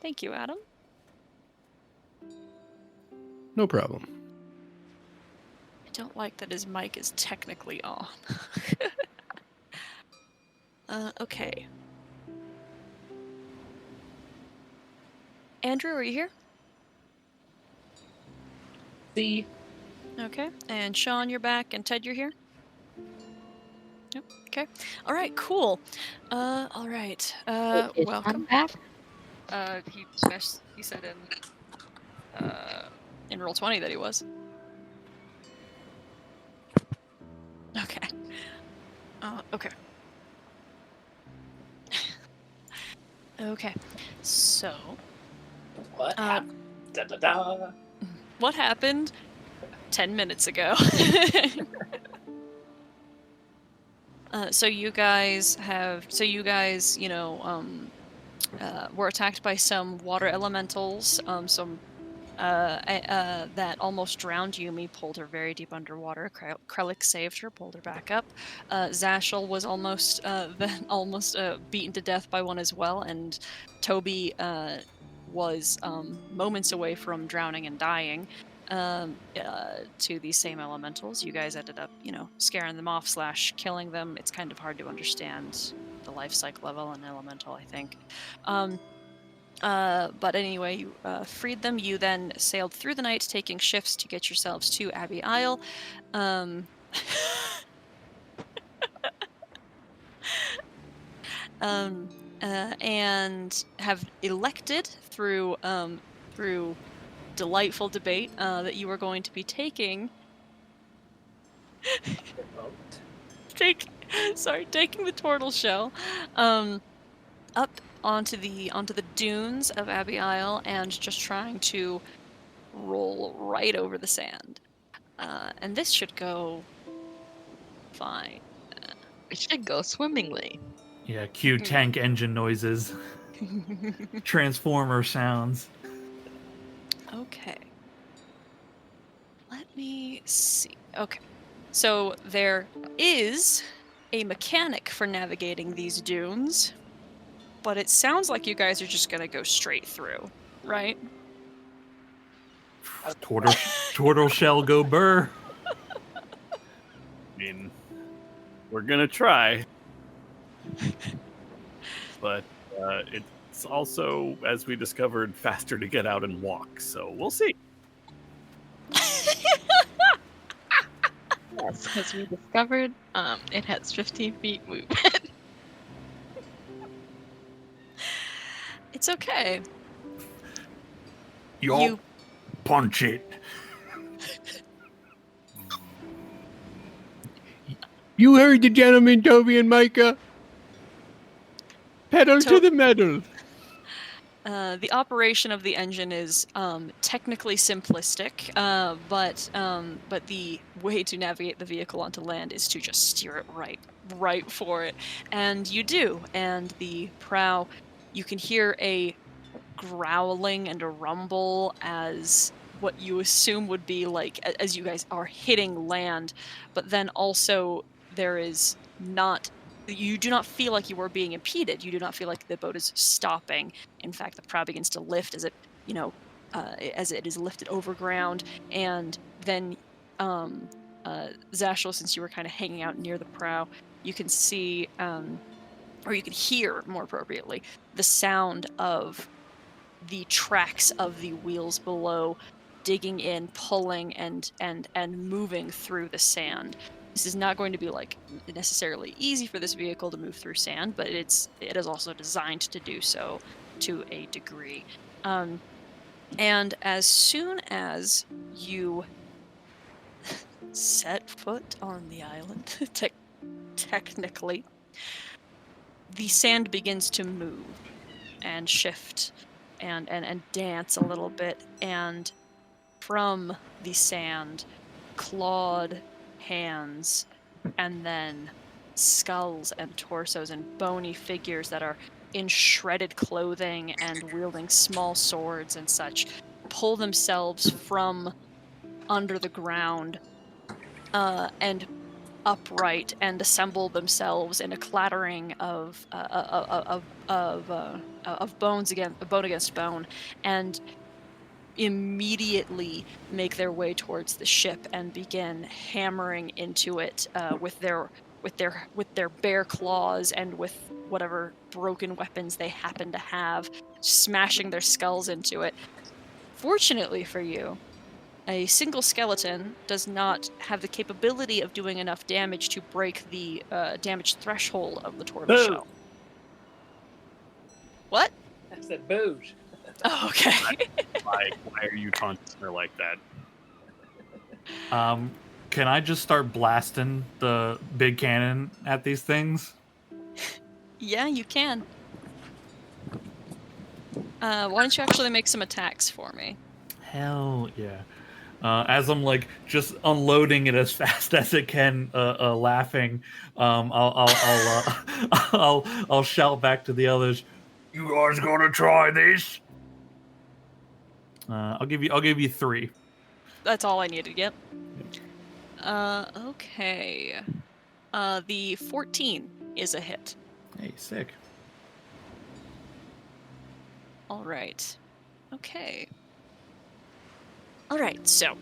Thank you, Adam. No problem. I don't like that his mic is technically on. Okay. Andrew, are you here? See? Okay. And Sean, you're back, and Ted, you're here? Yep. Okay. All right, cool. All right. Is Welcome. back? He said in Roll20 that he was. Okay. Okay. Okay. So, What happened? Da-da-da. what happened 10 minutes ago? So you guys, were attacked by some water elementals, that almost drowned Yumi, pulled her very deep underwater. Krellick saved her, pulled her back up. Zashel was almost beaten to death by one as well, and Toby was moments away from drowning and dying to these same elementals. You guys ended up, scaring them off / killing them. It's kind of hard to understand the life cycle of an elemental, I think. But anyway, you freed them. You then sailed through the night, taking shifts to get yourselves to Abbey Isle. And have elected through delightful debate that you are going to be taking taking the turtle shell up onto the dunes of Abbey Isle and just trying to roll right over the sand. And this should go fine. It should go swimmingly. Yeah, cue tank engine noises, transformer sounds. Okay. Let me see. Okay. So there is a mechanic for navigating these dunes, but it sounds like you guys are just gonna go straight through, right? Turtle shell go burr. I mean, we're gonna try. But it's also, as we discovered, faster to get out and walk, so we'll see. Yes, because we discovered it has 15 feet movement. It's okay. You punch it. You heard the gentleman, Toby and Micah. Pedal to the metal. The operation of the engine is technically simplistic, but the way to navigate the vehicle onto land is to just steer it right for it, and you do. And the prow, you can hear a growling and a rumble as what you assume would be like as you guys are hitting land, but then also there is not. You do not feel like you are being impeded. You do not feel like the boat is stopping. In fact, the prow begins to lift as it, as it is lifted over ground. And then, Zashel, since you were kind of hanging out near the prow, you can see, or you can hear, more appropriately, the sound of the tracks of the wheels below digging in, pulling, and moving through the sand. This is not going to be like necessarily easy for this vehicle to move through sand, but it is also designed to do so to a degree. And as soon as you set foot on the island, technically, the sand begins to move and shift and dance a little bit, and from the sand, clawed hands, and then skulls and torsos and bony figures that are in shredded clothing and wielding small swords and such pull themselves from under the ground and upright and assemble themselves in a clattering of bones bone against bone, and immediately make their way towards the ship and begin hammering into it with their bare claws and with whatever broken weapons they happen to have, smashing their skulls into it. Fortunately for you, a single skeleton does not have the capability of doing enough damage to break the damage threshold of the turtle Boo! shell. What? I said booge. Oh, okay. Why are you taunting her like that? Can I just start blasting the big cannon at these things? Yeah, you can. Why don't you actually make some attacks for me? Hell yeah. As I'm like just unloading it as fast as it can, laughing, I'll shout back to the others. You guys gonna try this? I'll give you 3. That's all I needed. Yep. Okay. The 14 is a hit. Hey, sick. All right. Okay. All right. So.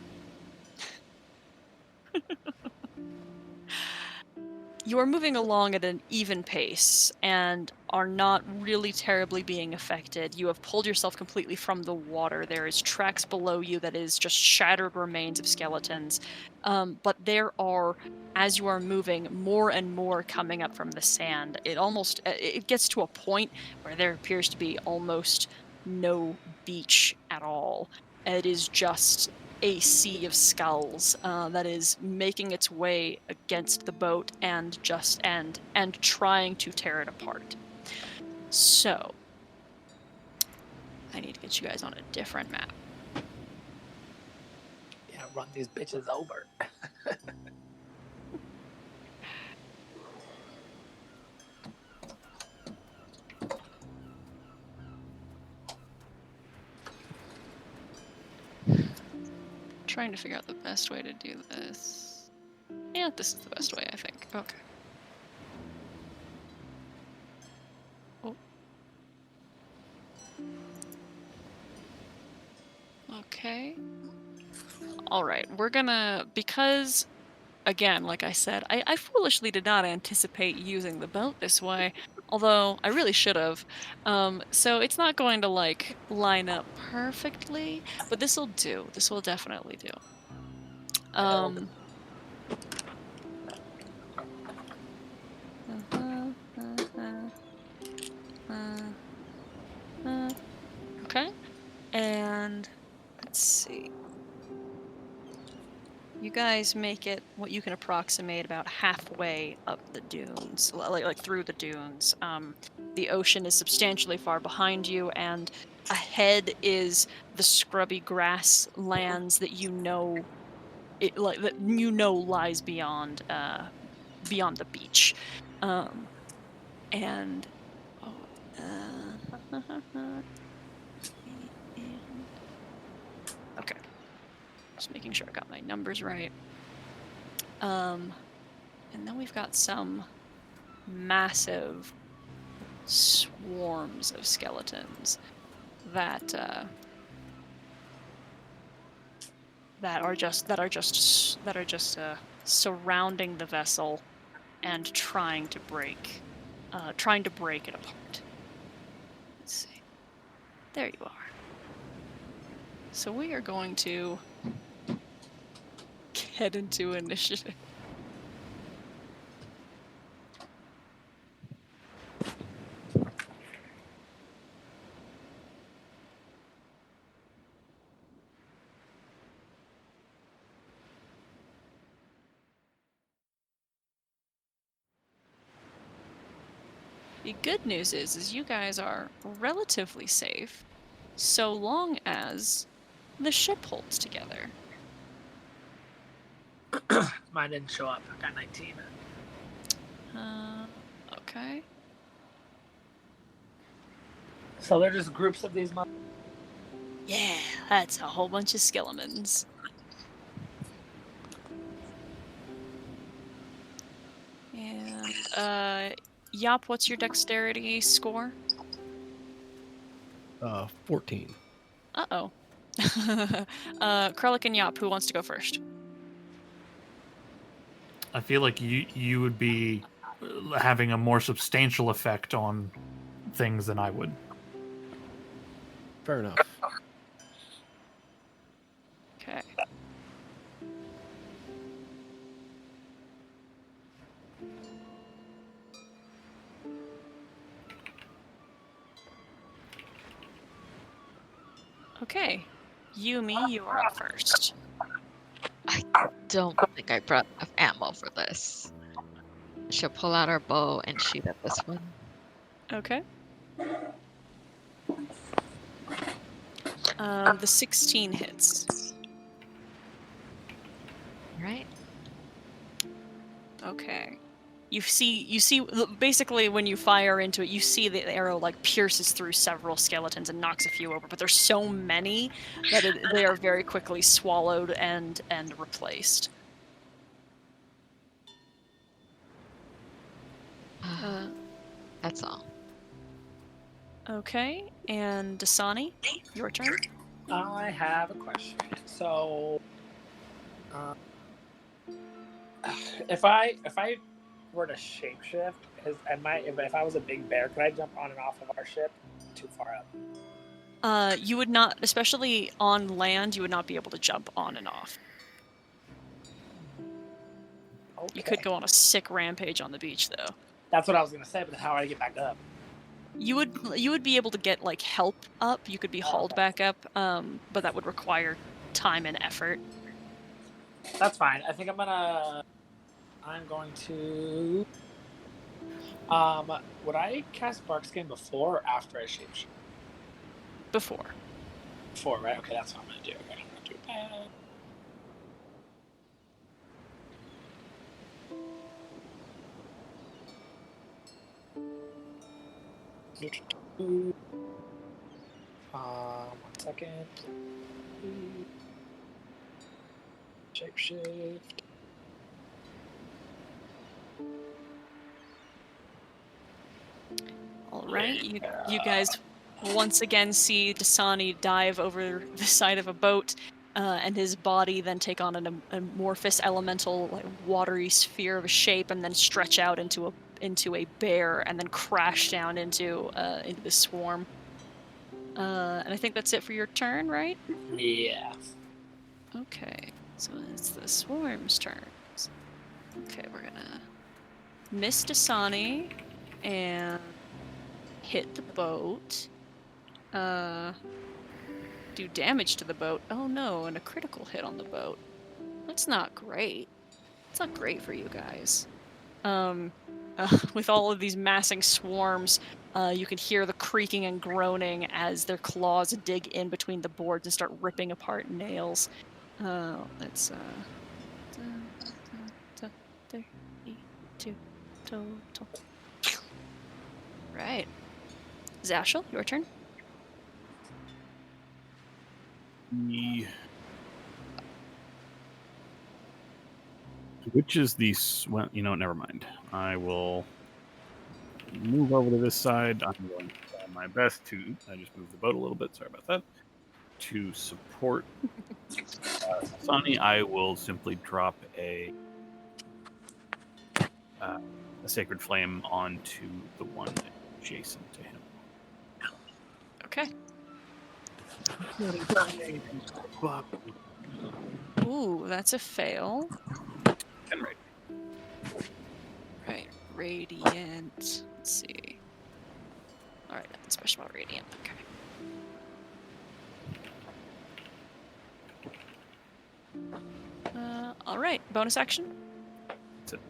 You are moving along at an even pace and are not really terribly being affected. You have pulled yourself completely from the water. There is tracks below you that is just shattered remains of skeletons. But there are, as you are moving, more and more coming up from the sand. It gets to a point where there appears to be almost no beach at all. It is just a sea of skulls that is making its way against the boat and trying to tear it apart. So, I need to get you guys on a different map. Yeah, run these bitches over. Trying to figure out the best way to do this. Yeah, this is the best way, I think. Okay. Oh. Okay. Alright, we're gonna, because, again, like I said, I foolishly did not anticipate using the boat this way, although I really should have. So it's not going to, like, line up perfectly, but this'll do. This will definitely do. Okay, and let's see. You guys make it what you can approximate about halfway up the dunes, like through the dunes. The ocean is substantially far behind you, and ahead is the scrubby grasslands that lies beyond the beach, and okay. Just making sure I got my numbers right. And then we've got some massive swarms of skeletons that are just surrounding the vessel and trying to break it apart. Let's see. There you are. So we are going to get into initiative. The good news is you guys are relatively safe, so long as the ship holds together. Mine didn't show up. I got 19. Okay. So they're just groups of these Yeah, that's a whole bunch of skeletons. And Yop, what's your dexterity score? 14. Uh-oh. Krellick and Yop, who wants to go first? I feel like you would be having a more substantial effect on things than I would. Fair enough. Okay. Okay. Yumi, you are up first. I don't think I brought enough ammo for this. She'll pull out our bow and shoot at this one. Okay. The 16 hits. Right? Okay. You see basically when you fire into it, you see the arrow like pierces through several skeletons and knocks a few over, but there's so many that they are very quickly swallowed and replaced. That's all. Okay, and Dasani, your turn. I have a question. So, if I were to shapeshift, if I was a big bear, could I jump on and off of our ship? Too far up. You would not, especially on land, you would not be able to jump on and off. Okay. You could go on a sick rampage on the beach, though. That's what I was gonna say, but how would I get back up? You would be able to get like help up. You could be hauled back up, but that would require time and effort. That's fine. I think I'm going to. Would I cast Barkskin before or after I shapeshift? Before. Before, right? Okay, that's what I'm gonna do. Okay, I'm gonna do that. One second. Shapeshift. All right, you guys once again see Dasani dive over the side of a boat, and his body then take on an amorphous elemental, like watery sphere of a shape, and then stretch out into a bear, and then crash down into the swarm. And I think that's it for your turn, right? Yeah. Okay, so it's the swarm's turns. Okay, we're gonna miss Dasani and hit the boat. Do damage to the boat. Oh no, and a critical hit on the boat. That's not great. It's not great for you guys. With all of these massing swarms, you can hear the creaking and groaning as their claws dig in between the boards and start ripping apart nails. Let's 32 total. Right. Zashel, your turn. Which is the well? You know, never mind. I will move over to this side. I'm going to try my best to. I just moved the boat a little bit. Sorry about that. To support Sonny, I will simply drop a sacred flame onto the one adjacent to him. Okay. Ooh, that's a fail. And right. Right, radiant. Let's see. All right, nothing special about radiant. Okay. All right, bonus action. That's it.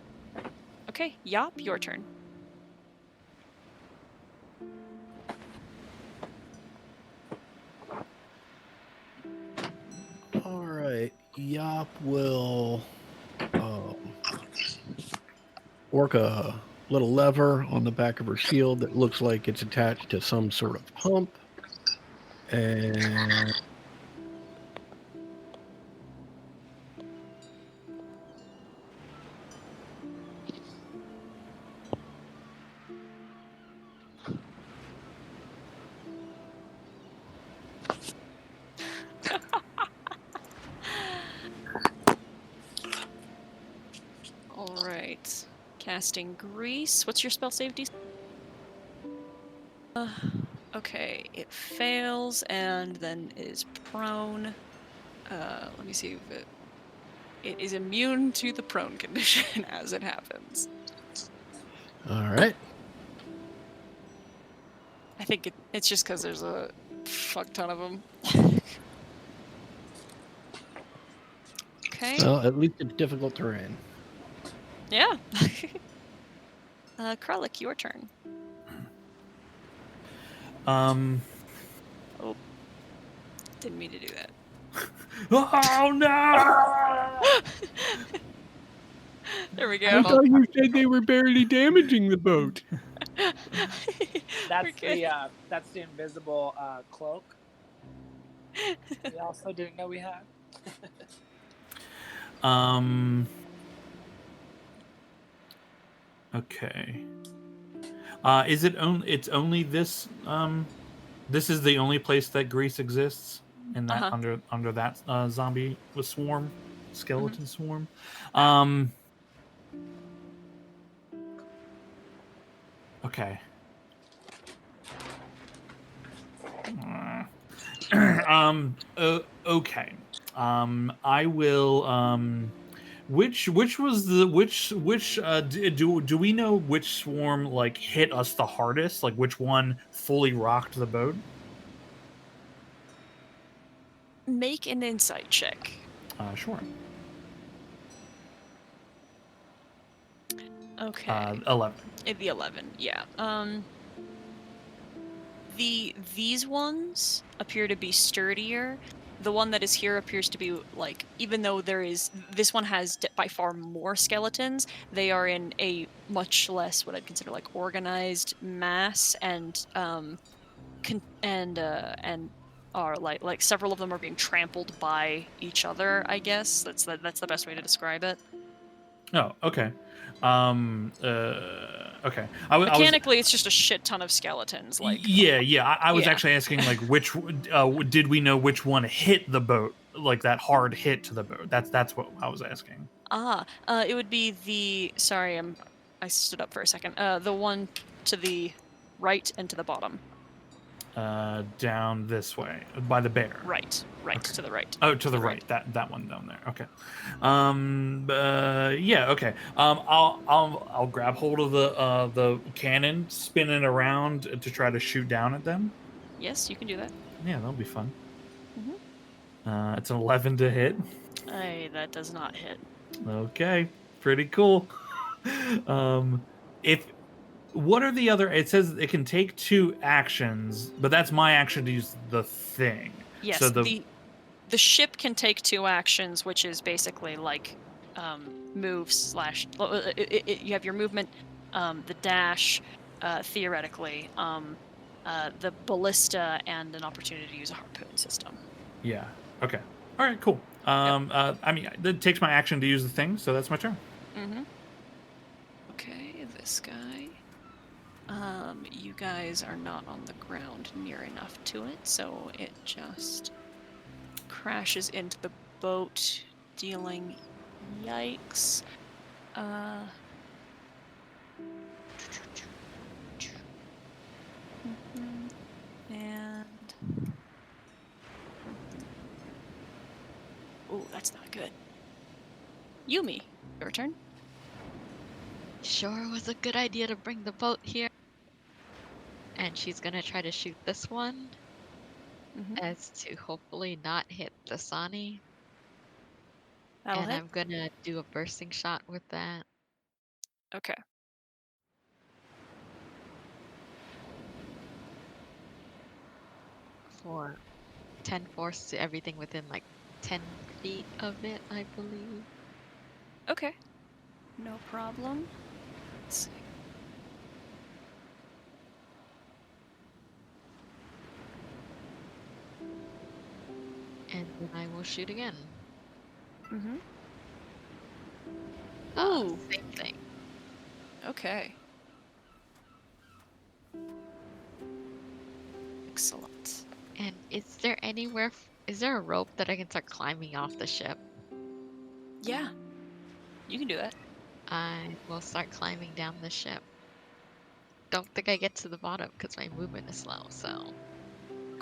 Okay, Yop, your turn. All right. Yop will work a little lever on the back of her shield that looks like it's attached to some sort of pump. And Casting Grease. What's your spell save DC? Okay, it fails and then is prone. Let me see if it is immune to the prone condition as it happens. All right. I think it's just because there's a fuck ton of them. Okay. Well, at least it's difficult terrain. Yeah. Kralik, your turn. Oh, didn't mean to do that. Oh no! There we I go. thought you said they were barely damaging the boat. That's Okay. that's the invisible cloak. We also didn't know we had. Okay. Is it only? It's only this. This is the only place that Greece exists, in that under that zombie with swarm, skeleton swarm. Okay. Okay. I will. Which was the which do we know which swarm like hit us the hardest? Like which one fully rocked the boat? Make an insight check. Sure. Okay. 11. The 11, yeah. These ones appear to be sturdier. The one that is here appears to be like, even though this one has by far more skeletons, they are in a much less what I'd consider like organized mass, and are like several of them are being trampled by each other. I guess that's the best way to describe it. Oh, okay. Okay. Mechanically, it's just a shit ton of skeletons. Like, yeah. I was Yeah. actually asking like which did we know which one hit the boat, like that hard hit to the boat? That's what I was asking. It would be the. Sorry, I stood up for a second. The one to the right and to the bottom. Down this way by the bear. Right, Okay. to the right. Oh, to the right. That one down there. Okay. Yeah. Okay. I'll grab hold of the cannon, spin it around to try to shoot down at them. Yes, you can do that. Yeah, that'll be fun. Mhm. It's an 11 to hit. That does not hit. Okay, pretty cool. If what are the other? It says it can take 2 actions, but that's my action to use the thing. Yes, So the ship can take 2 actions, which is basically like move slash. You have your movement, the dash, theoretically, the ballista, and an opportunity to use a harpoon system. Yeah. Okay. All right. Cool. I mean, it takes my action to use the thing, so that's my turn. Mm-hmm. Okay, this guy. You guys are not on the ground near enough to it, so it just crashes into the boat, dealing yikes. And oh, that's not good. Yumi, your turn. Sure was a good idea to bring the boat here. And she's gonna try to shoot this one as to hopefully not hit the Sani. That'll hit. I'm gonna do a bursting shot with that. Okay. For 10 force to everything within like 10 feet of it, I believe. Okay. No problem. Let's see. And then I will shoot again. Mm-hmm. Oh, same thing. Okay. Excellent. And is there anywhere, is there a rope that I can start climbing off the ship? Yeah. You can do that. I will start climbing down the ship. Don't think I get to the bottom because my movement is slow, so.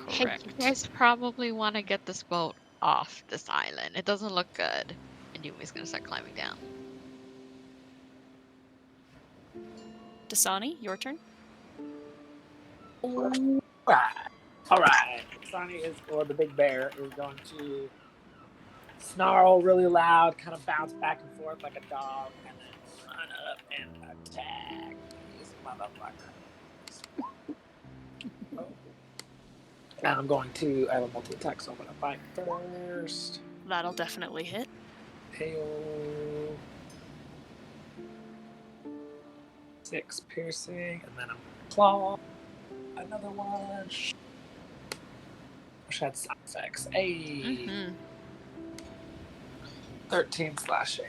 Hey, you Correct. guys probably want to get this boat off this island. It doesn't look good. And Yumi's gonna start climbing down. Dasani, your turn. All right. Sonny or the big bear, is going to snarl really loud, kind of bounce back and forth like a dog, and then run up and attack these motherfuckers. Oh. And I'm going to, I have a multi-attack, so I'm going to bite first. That'll definitely hit. Hail. 6 piercing, and then I'm going to claw. Another one. Wish I had sound effects. Hey. Mm-hmm. 13 slashing.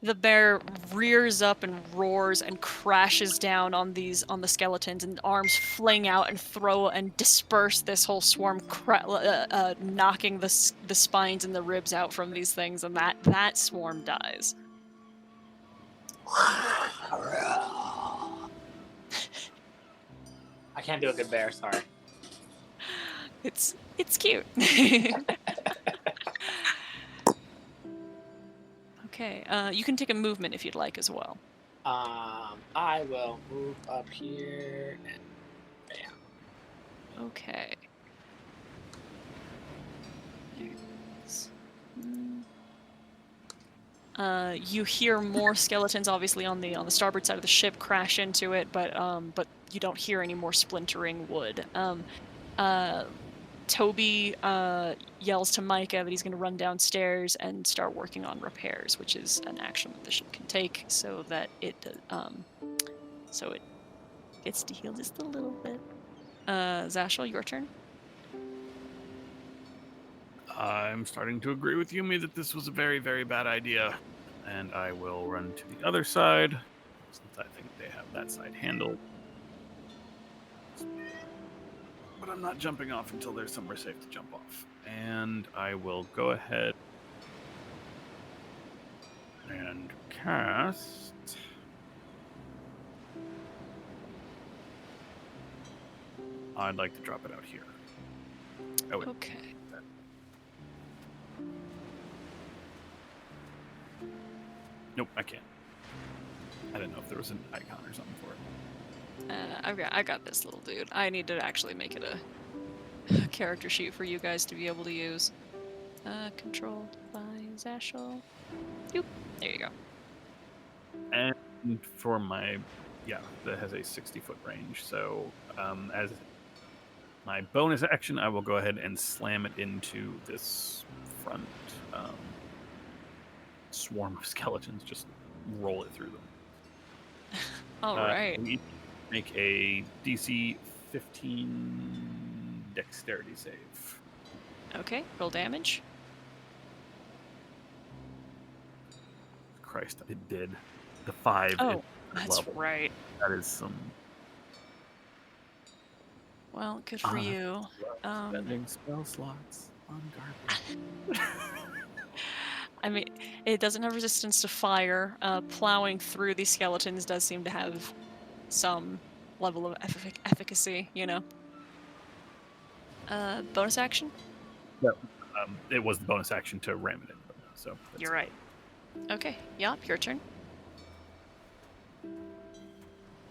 The bear rears up and roars and crashes down on the skeletons, and arms fling out and throw and disperse this whole swarm, knocking the spines and the ribs out from these things, and that swarm dies. I can't do a good bear, sorry. It's cute. Okay, you can take a movement if you'd like as well. I will move up here and bam. Okay. You hear more skeletons, obviously on the starboard side of the ship, crash into it, but you don't hear any more splintering wood. Toby yells to Micah that he's going to run downstairs and start working on repairs, which is an action that the ship can take, so that it gets to heal just a little bit. Zashel, your turn. I'm starting to agree with Yumi that this was a very, very bad idea. And I will run to the other side, since I think they have that side handled. But I'm not jumping off until there's somewhere safe to jump off. And I will go ahead and cast... I'd like to drop it out here. Okay. Nope, I can't. I didn't know if there was an icon or something for it. I got this little dude. I need to actually make it a character sheet for you guys to be able to use. Controlled by Zashel. Yoop. There you go. And for my, that has a 60-foot range. So as my bonus action, I will go ahead and slam it into this front swarm of skeletons. Just roll it through them. All right. We make a DC 15 dexterity save. Okay, roll damage. Christ, it did. The 5. Oh, that's level. right. That is some... Well, good for you. Spending spell slots on garbage. I mean, it doesn't have resistance to fire. Plowing through these skeletons does seem to have some level of efficacy, you know. Bonus action? No, it was the bonus action to ram it in. So You're right. Okay, Yop, your turn.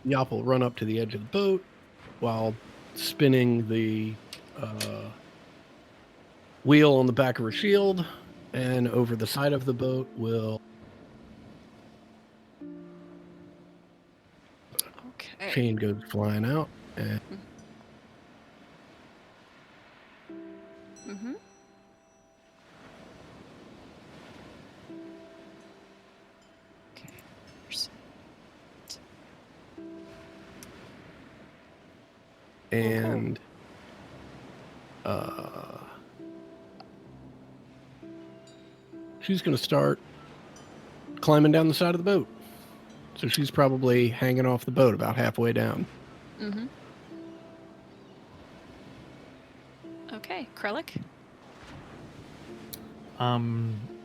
Yop will run up to the edge of the boat while spinning the wheel on the back of her shield, and over the side of the boat will chain goes flying out, and Mm-hmm. Okay. and she's going to start climbing down the side of the boat. So she's probably hanging off the boat about halfway down. Mm-hmm. Okay, Krellick.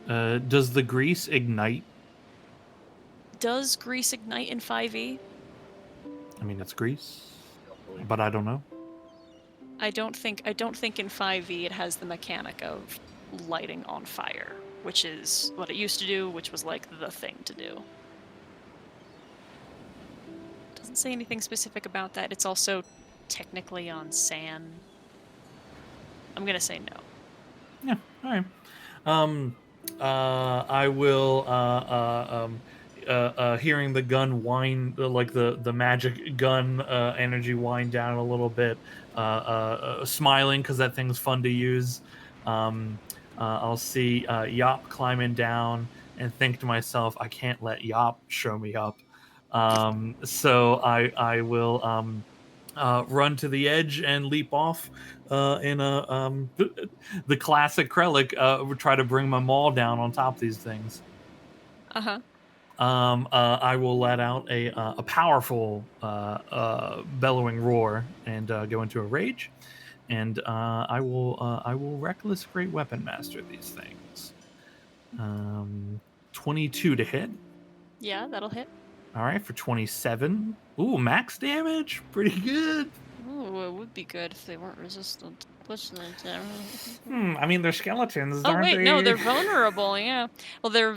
Does the grease ignite? Does grease ignite in 5e? I mean, it's grease, but I don't know. I don't think in 5e it has the mechanic of lighting on fire, which is what it used to do, which was like the thing to do. Doesn't say anything specific about that. It's also technically on sand. I'm gonna say no. Yeah, all right. I will. Hearing the gun wind, like the magic gun energy wind down a little bit. Smiling because that thing's fun to use. I'll see Yop climbing down and think to myself, I can't let Yop show me up. So I will run to the edge and leap off in a the classic Krellick would try to bring my maul down on top of these things. Uh-huh. I will let out a powerful bellowing roar and go into a rage, and I will reckless great weapon master these things. 22 to hit. Yeah, that'll hit. All right, for 27. Ooh, max damage, pretty good. Ooh, it would be good if they weren't resistant. I mean, they're skeletons, Oh aren't wait, they? no, they're vulnerable. Yeah. Well, they're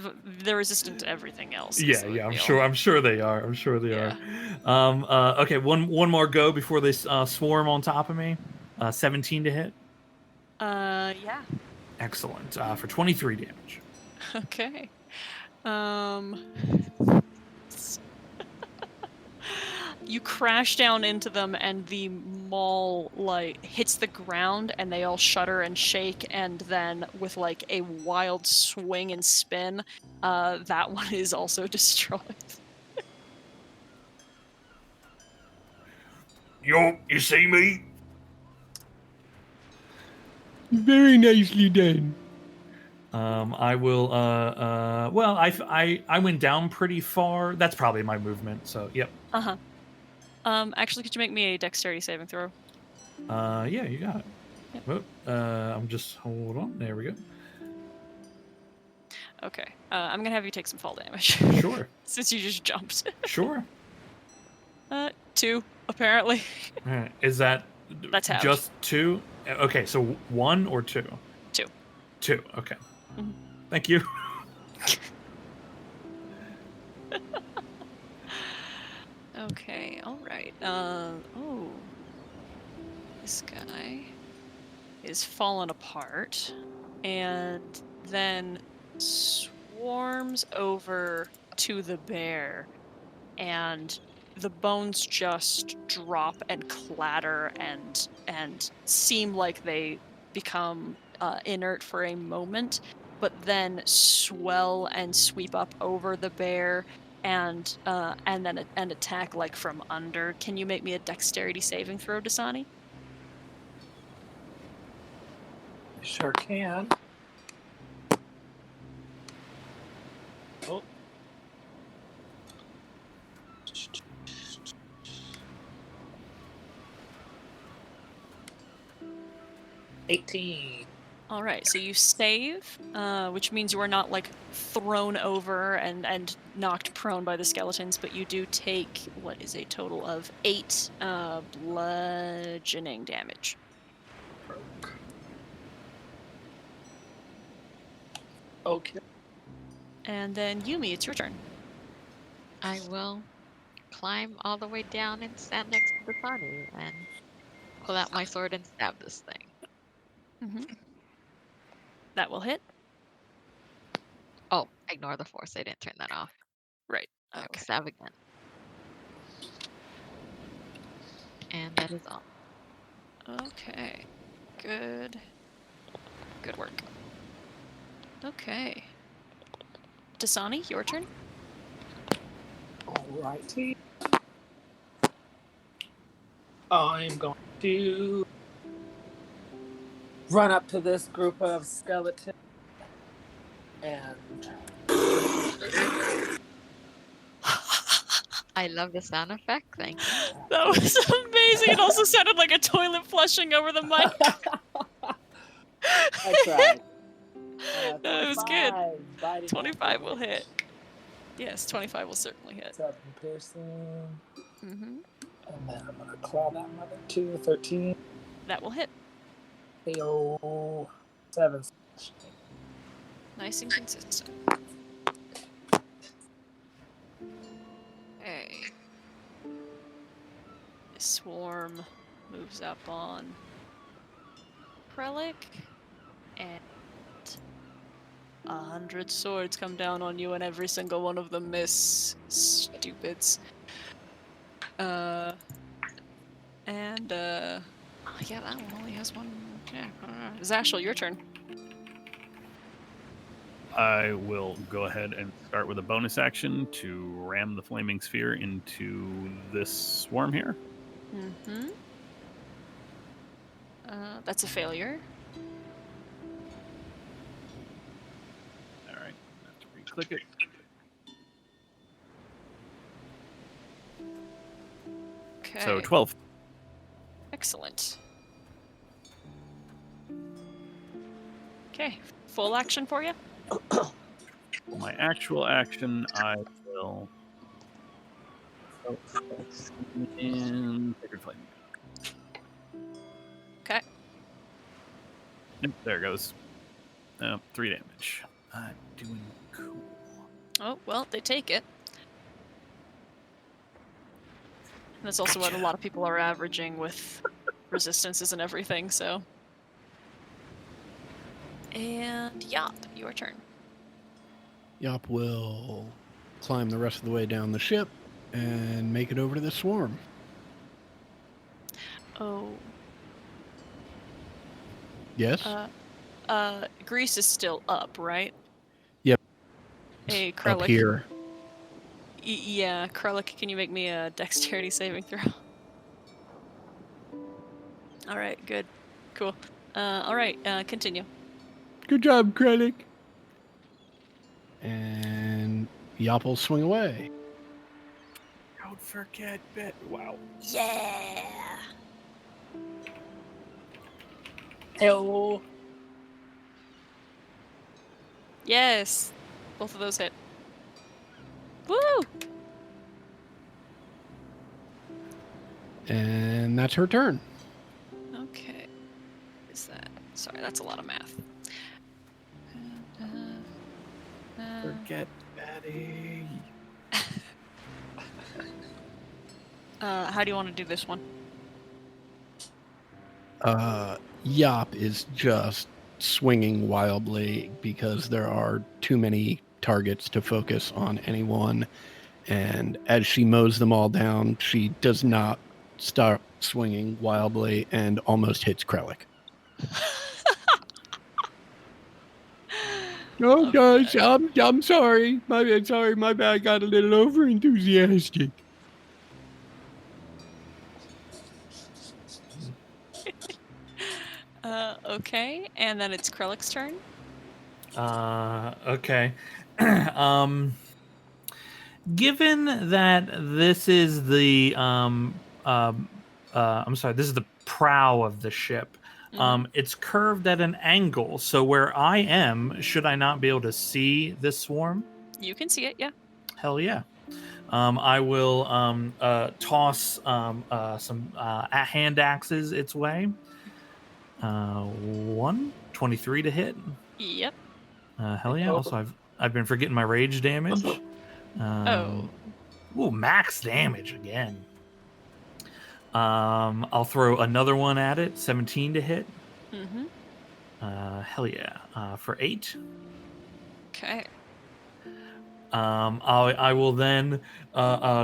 resistant to everything else. Yeah, yeah, I'm sure they are. I'm sure they Yeah. are. Okay, one more go before they swarm on top of me. 17 to hit. Yeah. Excellent. For 23 damage. Okay. You crash down into them, and the maul like hits the ground, and they all shudder and shake. And then, with like a wild swing and spin, that one is also destroyed. Yo, you see me? Very nicely done. I will. Well, I went down pretty far. That's probably my movement. So, yep. Uh-huh. Actually, could you make me a dexterity saving throw? Yeah, you got it. Yep. Oh, I'm just hold on. There we go. Okay. I'm gonna have you take some fall damage. Sure. Since you just jumped. Sure. 2, apparently. All right. Is that That's halved. just 2? Okay, so 1 or 2? 2. 2. Okay. Mhm. Thank you. Okay, alright. Oh. This guy is falling apart and then swarms over to the bear, and the bones just drop and clatter and seem like they become inert for a moment, but then swell and sweep up over the bear and then attack like from under. Can you make me a dexterity saving throw, Dasani? Sure can. Oh. $18. All right, so you save, which means you are not like thrown over and knocked prone by the skeletons, but you do take what is a total of 8 bludgeoning damage. Okay. And then Yumi, it's your turn. I will climb all the way down and stand next to the body and pull out my sword and stab this thing. Mm-hmm. That will hit. Oh, ignore the force. I didn't turn that off. Right. I will Okay. stab again. And that is all. Okay. Good work. Okay. Dasani, your turn. Alrighty. I'm going to run up to this group of skeletons and I love the sound effect. Thank you. That was amazing. It also sounded like a toilet flushing over the mic. I tried. It was good. 25. Biting 25 will damage. hit. Yes, 25 will certainly hit. 7 piercing. Mm-hmm. And then I'm going to claw that mother too. 13. That will hit. Ayo. 7. Nice and consistent. Okay. The swarm moves up on Krellick, and 100 swords come down on you, and every single one of them miss. Stupids. Oh, yeah, that one only has one. Yeah. Zashel, your turn. I will go ahead and start with a bonus action to ram the flaming sphere into this swarm here. Mm-hmm. That's a failure. All right, I have to re-click it. Okay. So 12. Excellent. Okay, full action for you. For my actual action, I will. And Sacred Flame. Okay. Yep, there goes. 3 damage. I'm doing cool. Oh, well, they take it. And that's also what a lot of people are averaging with resistances and everything, so. And Yop, your turn. Yop will climb the rest of the way down the ship and make it over to the swarm. Oh. Yes? Grease is still up, right? Yep. Hey, Up Krellick. here. Yeah, Krellick, can you make me a dexterity saving throw? Alright, good. Cool. Alright, continue. Good job, Krennic. And Yop will swing away. Don't forget bit. Wow. Yeah! Ayo. Yes! Both of those hit. Woo! And that's her turn. Okay. Is that... Sorry, that's a lot of math. Forget Betty. How do you want to do this one? Yop is just swinging wildly because there are too many targets to focus on any one. And as she mows them all down, she does not stop swinging wildly and almost hits Krellick. Oh gosh, I'm sorry. My bad. I got a little over enthusiastic. Okay, and then it's Krellick's turn. Okay. Given that this is the I'm sorry, this is the prow of the ship. It's curved at an angle, so where I am, should I not be able to see this swarm? You can see it, yeah. Hell yeah. I will toss some hand axes its way. 23 to hit. Yep. Hell yeah. Also, I've been forgetting my rage damage. Ooh, max damage again. I'll throw another one at it. 17 to hit. Mm-hmm. Hell yeah. For 8. Okay. I will then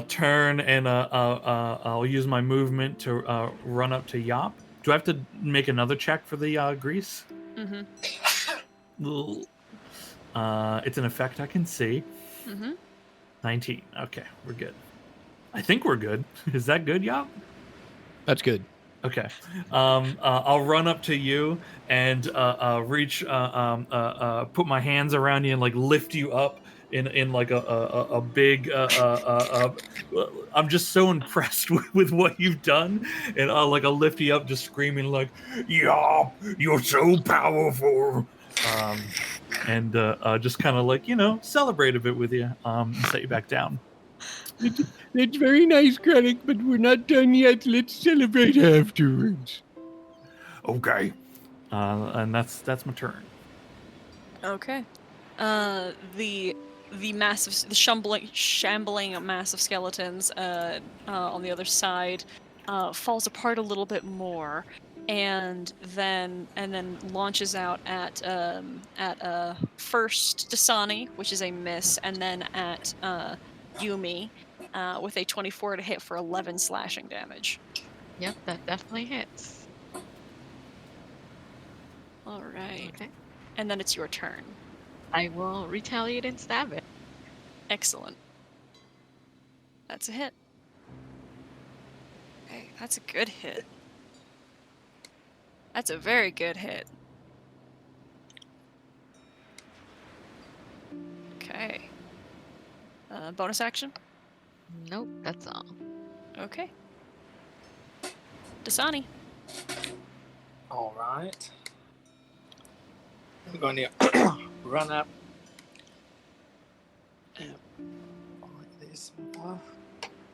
turn and I'll use my movement to run up to Yop. Do I have to make another check for the grease? Mm-hmm. It's an effect I can see. Mm-hmm. 19. Okay, we're good. I think we're good. Is that good, Yop? That's good. Okay. I'll run up to you and reach, put my hands around you and like lift you up in like a big. I'm just so impressed with what you've done, and I'll lift you up, just screaming like, "Yop, you're so powerful." and just kind of like celebrate a bit with you, and set you back down. That's very nice, Krennic, but we're not done yet. Let's celebrate afterwards. Okay, and that's my turn. Okay. The massive, the shambling mass of skeletons on the other side falls apart a little bit more, and then launches out at first Dasani, which is a miss, and then at Yumi with a 24 to hit for 11 slashing damage. Yep, that definitely hits. All right. Okay. And then it's your turn. I will retaliate and stab it. Excellent. That's a hit. Okay, that's a good hit. That's a very good hit. Okay. Bonus action? Nope, that's all. Okay. Dasani. All right. I'm going to run up and like this.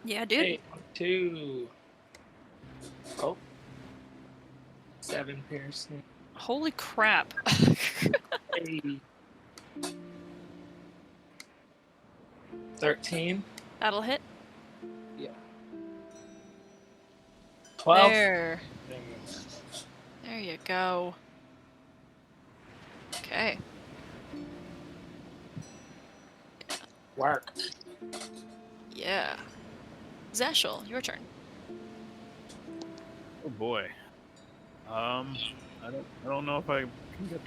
Yeah, dude. Hey, 1, 2. Oh. 7 piercing. Holy crap. 8. 13. That'll hit. Yeah. 12. There you go. Okay. Work. Yeah. Zeshel, your turn. Oh boy. I don't know if I can get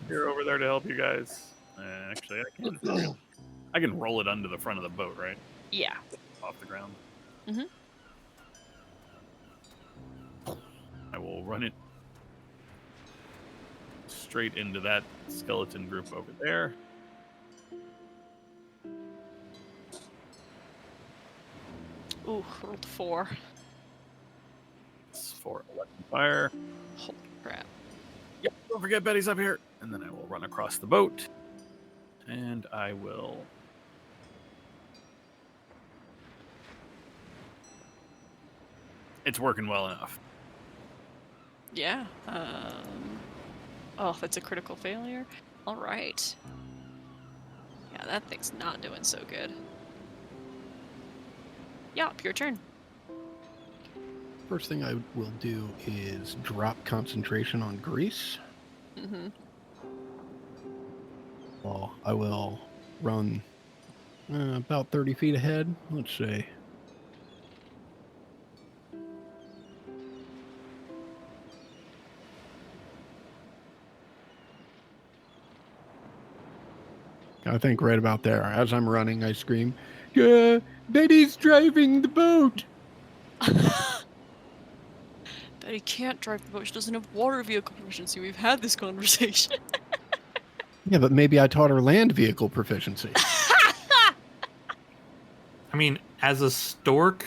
here over there to help you guys. Actually, I can. I can roll it under the front of the boat, right? Yeah. Off the ground. Mhm. I will run it straight into that skeleton group over there. Ooh, rolled 4. It's for electric fire. Holy crap. Yep, don't forget Betty's up here. And then I will run across the boat. And I will... It's working well enough. Yeah. Oh, that's a critical failure. All right. Yeah, that thing's not doing so good. Yep, your turn. First thing I will do is drop concentration on grease. Mm-hmm. Well, I will run about 30 feet ahead. Let's see. I think right about there. As I'm running, I scream, Betty's driving the boat! Betty can't drive the boat. She doesn't have water vehicle proficiency. We've had this conversation. Yeah, but maybe I taught her land vehicle proficiency. I mean, as a stork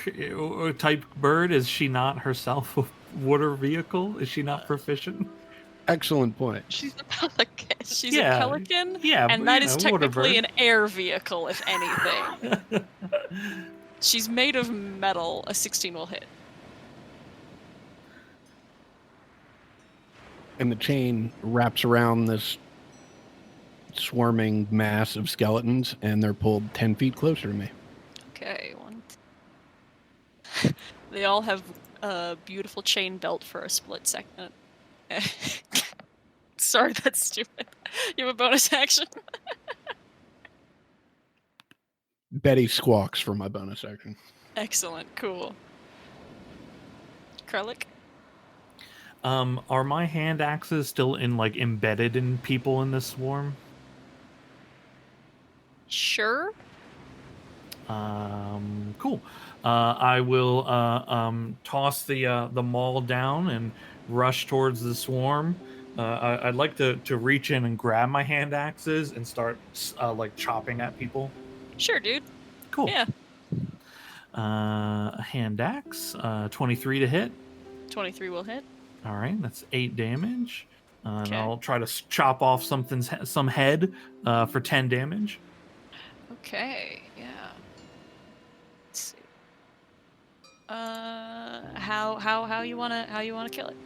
type bird, is she not herself a water vehicle? Is she not proficient? Excellent point. She's a pelican. She's a pelican, Yeah, and but, that is technically water an air vehicle, if anything. bird. She's made of metal. A 16 will hit. And the chain wraps around this swarming mass of skeletons, and they're pulled 10 feet closer to me. Okay, 1. They all have a beautiful chain belt for a split second. Sorry, that's stupid. You have a bonus action? Betty squawks for my bonus action. Excellent, cool. Krellick? Are my hand axes still embedded in people in this swarm? Sure. Cool. I will toss the maul down and rush towards the swarm. I'd like to reach in and grab my hand axes and start chopping at people. Sure, dude. Cool. Yeah. A hand axe, 23 to hit. 23 will hit. All right, that's 8 damage. And Okay. I'll try to chop off some head for 10 damage. Okay, yeah. Let's see. How you wanna kill it?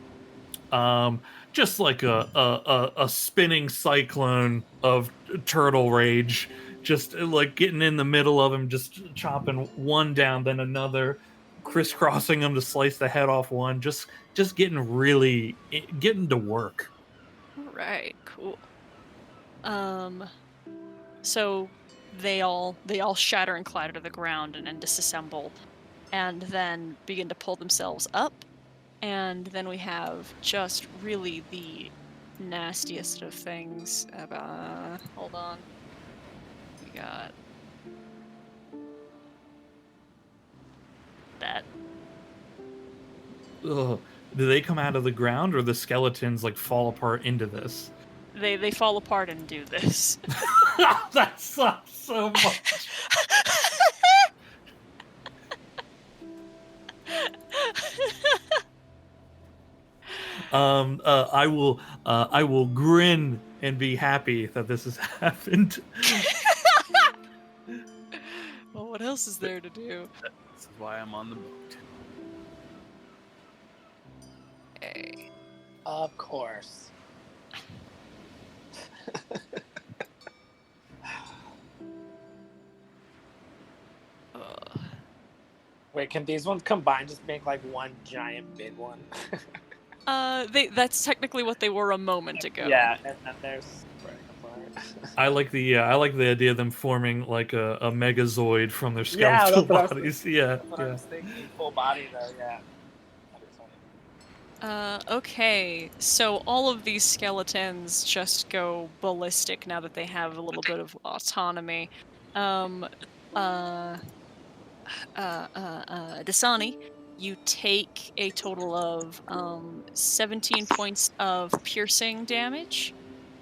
Just like a spinning cyclone of turtle rage, just like getting in the middle of him, just chopping one down, then another, crisscrossing him to slice the head off one, just getting to work. All right, cool. So they all shatter and clatter to the ground and then disassemble, and then begin to pull themselves up. And then we have just really the nastiest of things. Hold on. We got that. Ugh. Do they come out of the ground, or the skeletons like fall apart into this? They fall apart and do this. That sucks so much. I will grin and be happy that this has happened. Well, what else is there to do? This is why I'm on the boat. Okay. Of course. Ugh. Wait, can these ones combined just make like one giant big one? That's technically what they were a moment ago. Yeah, and then they're spreading apart. I like the idea of them forming like a Megazoid from their Yeah, skeletal that's what I was bodies. Yeah, That's what I was thinking. Full body though, yeah. That'd be funny. Okay, so all of these skeletons just go ballistic now that they have a little bit of autonomy. Dasani, you take a total of 17 points of piercing damage.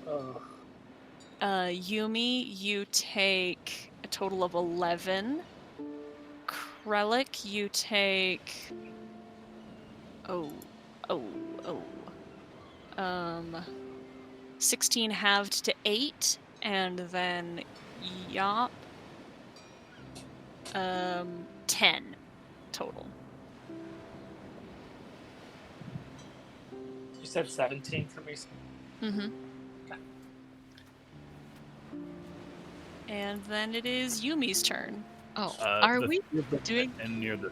Oh, Yumi, you take a total of 11. Krellick, you take... Oh, oh, oh. 16 halved to 8, and then Yop, 10 total. you said 17 for me. Mm-hmm. And then it is Yumi's turn. Oh, are The we three of them doing? and near the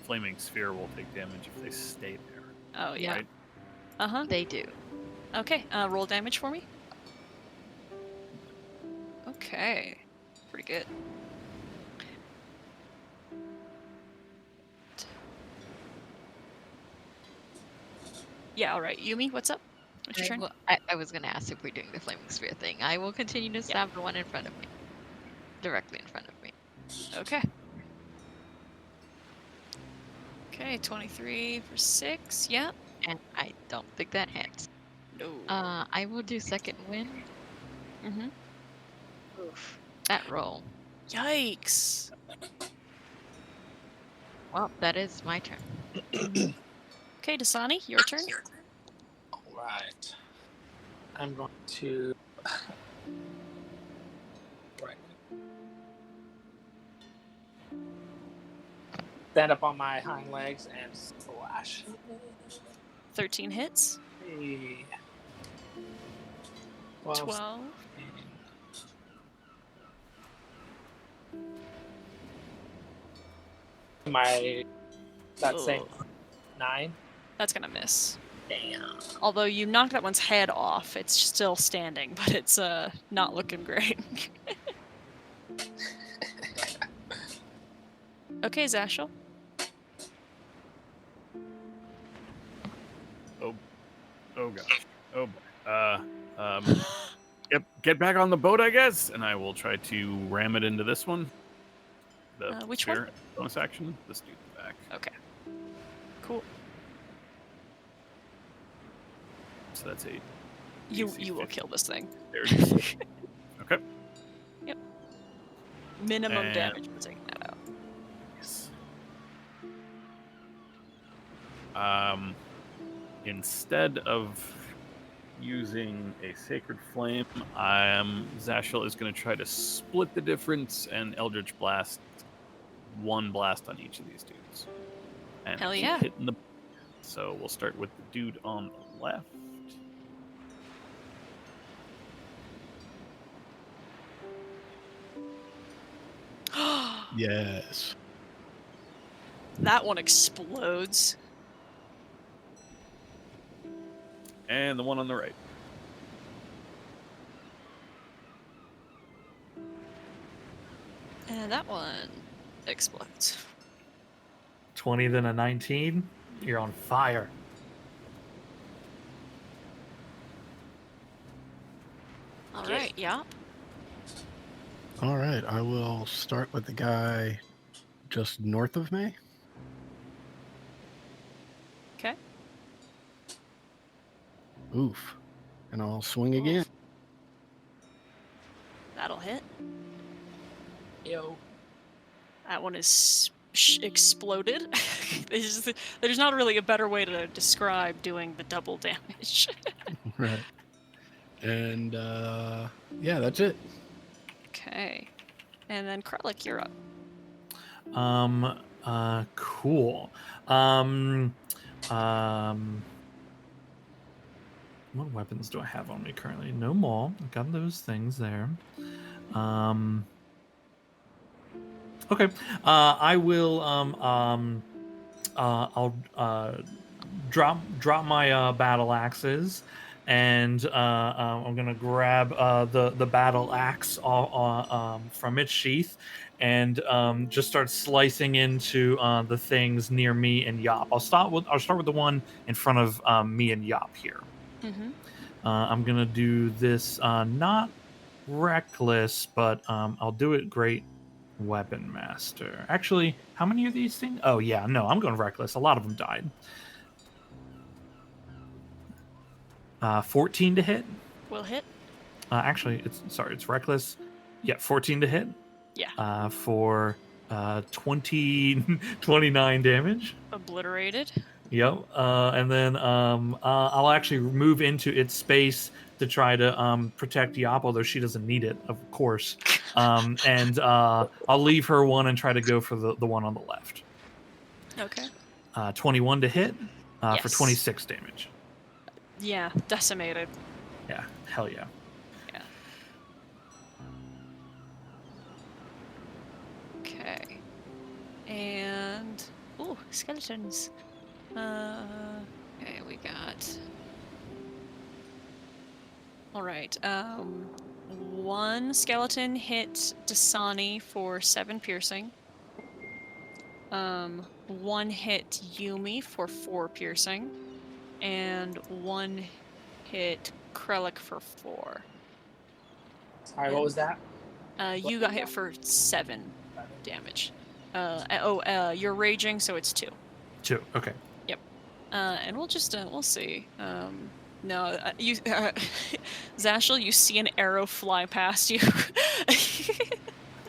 flaming sphere will take damage if they stay there. Oh, yeah. Right? Uh-huh. They do. Okay, roll damage for me. Okay. Pretty good. Yeah, alright. Yumi, what's up? What's your turn? I was gonna ask if we're doing the flaming sphere thing. I will continue to stab the one in front of me. Directly in front of me. Okay. Okay, 23 for 6. Yeah. And I don't think that hits. No. I will do second wind. Mm-hmm. Oof. That roll. Yikes. Well, that is my turn. Okay, Dasani, your turn. Alright. I'm going to stand up on my hind legs and slash. 13 hits. Hey. 12. That same 9. That's gonna miss. Damn. Although you knocked that one's head off, it's still standing, but it's not looking great. Okay, Zashel. Oh gosh. Oh boy. Yep. Get back on the boat, I guess, and I will try to ram it into this one. The Which sphere one? bonus action. This dude in the back. Okay. Cool. So that's 8. You DC will 15. kill this thing. There it is. Okay. Yep. Minimum And- damage for taking that out. Yes. Instead of using a Sacred Flame, Zashel is going to try to split the difference and Eldritch Blast one blast on each of these dudes. And Hell keep yeah. hitting the... So we'll start with the dude on the left. Yes. That one explodes. And the one on the right. And that one explodes. 20 then a 19. You're on fire. All Yeah. right, yeah. All right, I will start with the guy just north of me. Okay. Oof. And I'll swing again. That'll hit. Yo. That one is exploded. There's not really a better way to describe doing the double damage. Right. And yeah, that's it. Okay. And then Kralik, you're up. Cool. What weapons do I have on me currently? No more. I got those things there. Okay. I will I'll drop my battle axes, and I'm gonna grab the battle axe from its sheath, and just start slicing into the things near me and Yop. I'll start with the one in front of me and Yop here. Mm-hmm. I'm gonna do this not reckless, but I'll do it great weapon master. Actually, how many are these things? Oh yeah, no, I'm going reckless. A lot of them died. 14 to hit. Will hit. Actually, it's reckless. Yeah, 14 to hit. Yeah. For 29 damage. Obliterated. Yep. And then I'll actually move into its space to try to protect Yop, although she doesn't need it, of course. And I'll leave her one and try to go for the one on the left. Okay. 21 to hit for Yes. 26 damage. Yeah, decimated. Yeah, hell yeah. Yeah. Okay. And ooh, skeletons. Okay, we got. All right. One skeleton hit Dasani for 7 piercing. One hit Yumi for 4 piercing, and one hit Krellik for 4. Sorry, what was that? You got hit for 7 damage. You're raging, so it's 2. 2. Okay. Yep. And we'll just we'll see. No, you, Zashel, you see an arrow fly past you.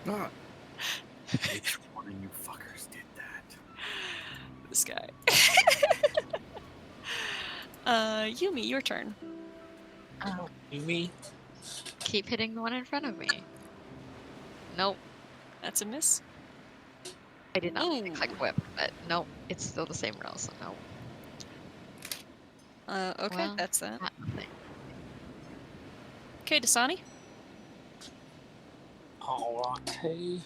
Ah, Which one of you fuckers did that? This guy. Yumi, your turn. You me? Keep hitting the one in front of me. Nope. That's a miss. I did not make the Ooh. click whip, but nope. It's still the same roll, so nope. Okay, Well, that's that. That thing. Okay, Dasani. Alrighty.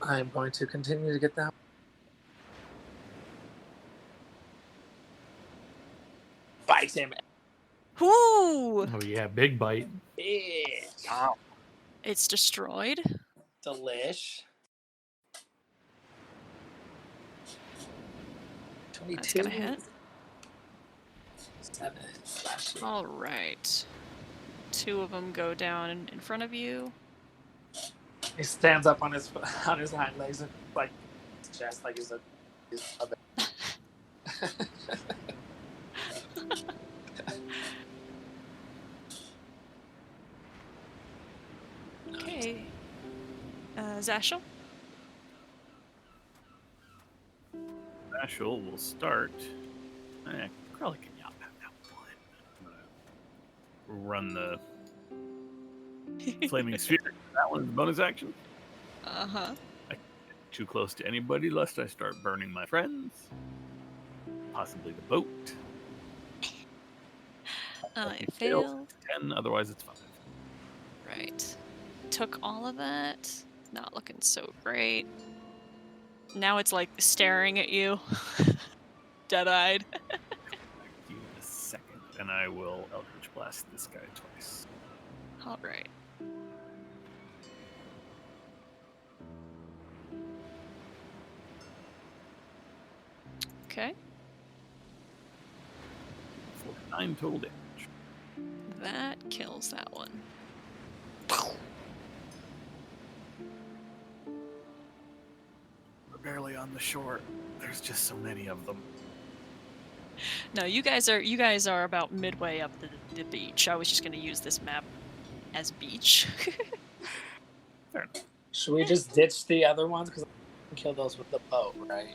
I'm going to continue to get that. Bite him. Whoo! Oh yeah, big bite. Yeah. It's destroyed. Delish. 22. That's gonna hit. 7. Slashing. All right. 2 of them go down in front of you. He stands up on his hind legs and like his chest like he's a Okay. Zashel. Zashel will start. Krellik and Yop have that one. run the flaming sphere. That one's bonus action. Uh-huh. Too close to anybody, lest I start burning my friends. Possibly the boat. It failed. 10, otherwise it's 5. Right. Took all of that. Not looking so great. Now it's like staring at you. Dead-eyed. Give me a second, and I will Eldritch Blast this guy twice. Alright. Okay. 49 total damage. That kills that one. We're barely on the shore. There's just so many of them. No, you guys are about midway up the beach. I was just gonna use this map as beach. Fair enough. Should we just ditch the other ones? Because I can kill those with the boat, right?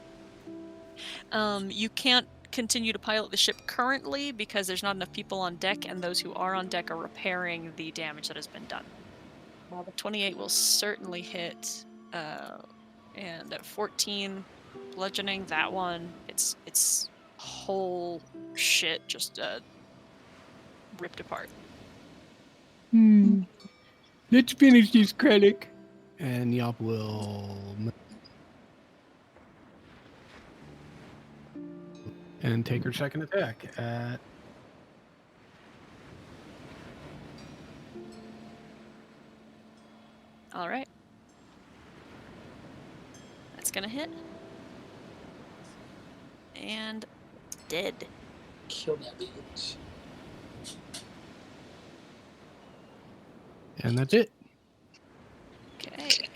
You can't continue to pilot the ship currently because there's not enough people on deck, and those who are on deck are repairing the damage that has been done. 28 will certainly hit, and at 14, bludgeoning, that one, it's whole shit just ripped apart. Let's finish this, Krennic. And Yop will... and take her second attack at... Alright. That's gonna hit. And dead. Kill that bitch. And that's it. Okay.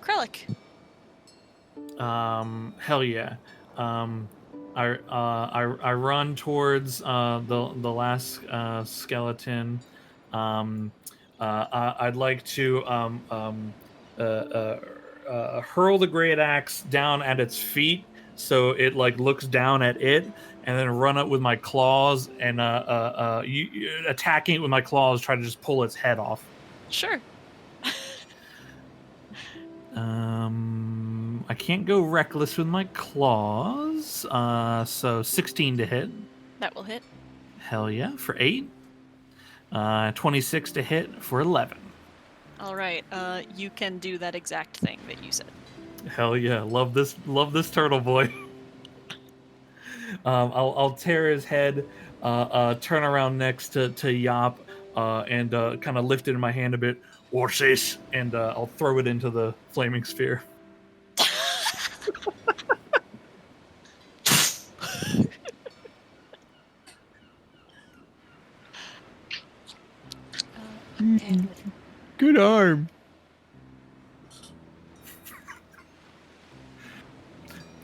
Krellick. Hell yeah. I run towards the last skeleton. I'd like to hurl the great axe down at its feet, so it like looks down at it, and then run up with my claws and attacking it with my claws, try to just pull its head off. Sure. I can't go reckless with my claws, so 16 to hit. That will hit. Hell yeah, for 8. 26 to hit for 11. Alright, you can do that exact thing that you said. Hell yeah, love this turtle boy. I'll tear his head, turn around next to Yop, and kind of lift it in my hand a bit. What's this? And I'll throw it into the flaming sphere. And Good arm.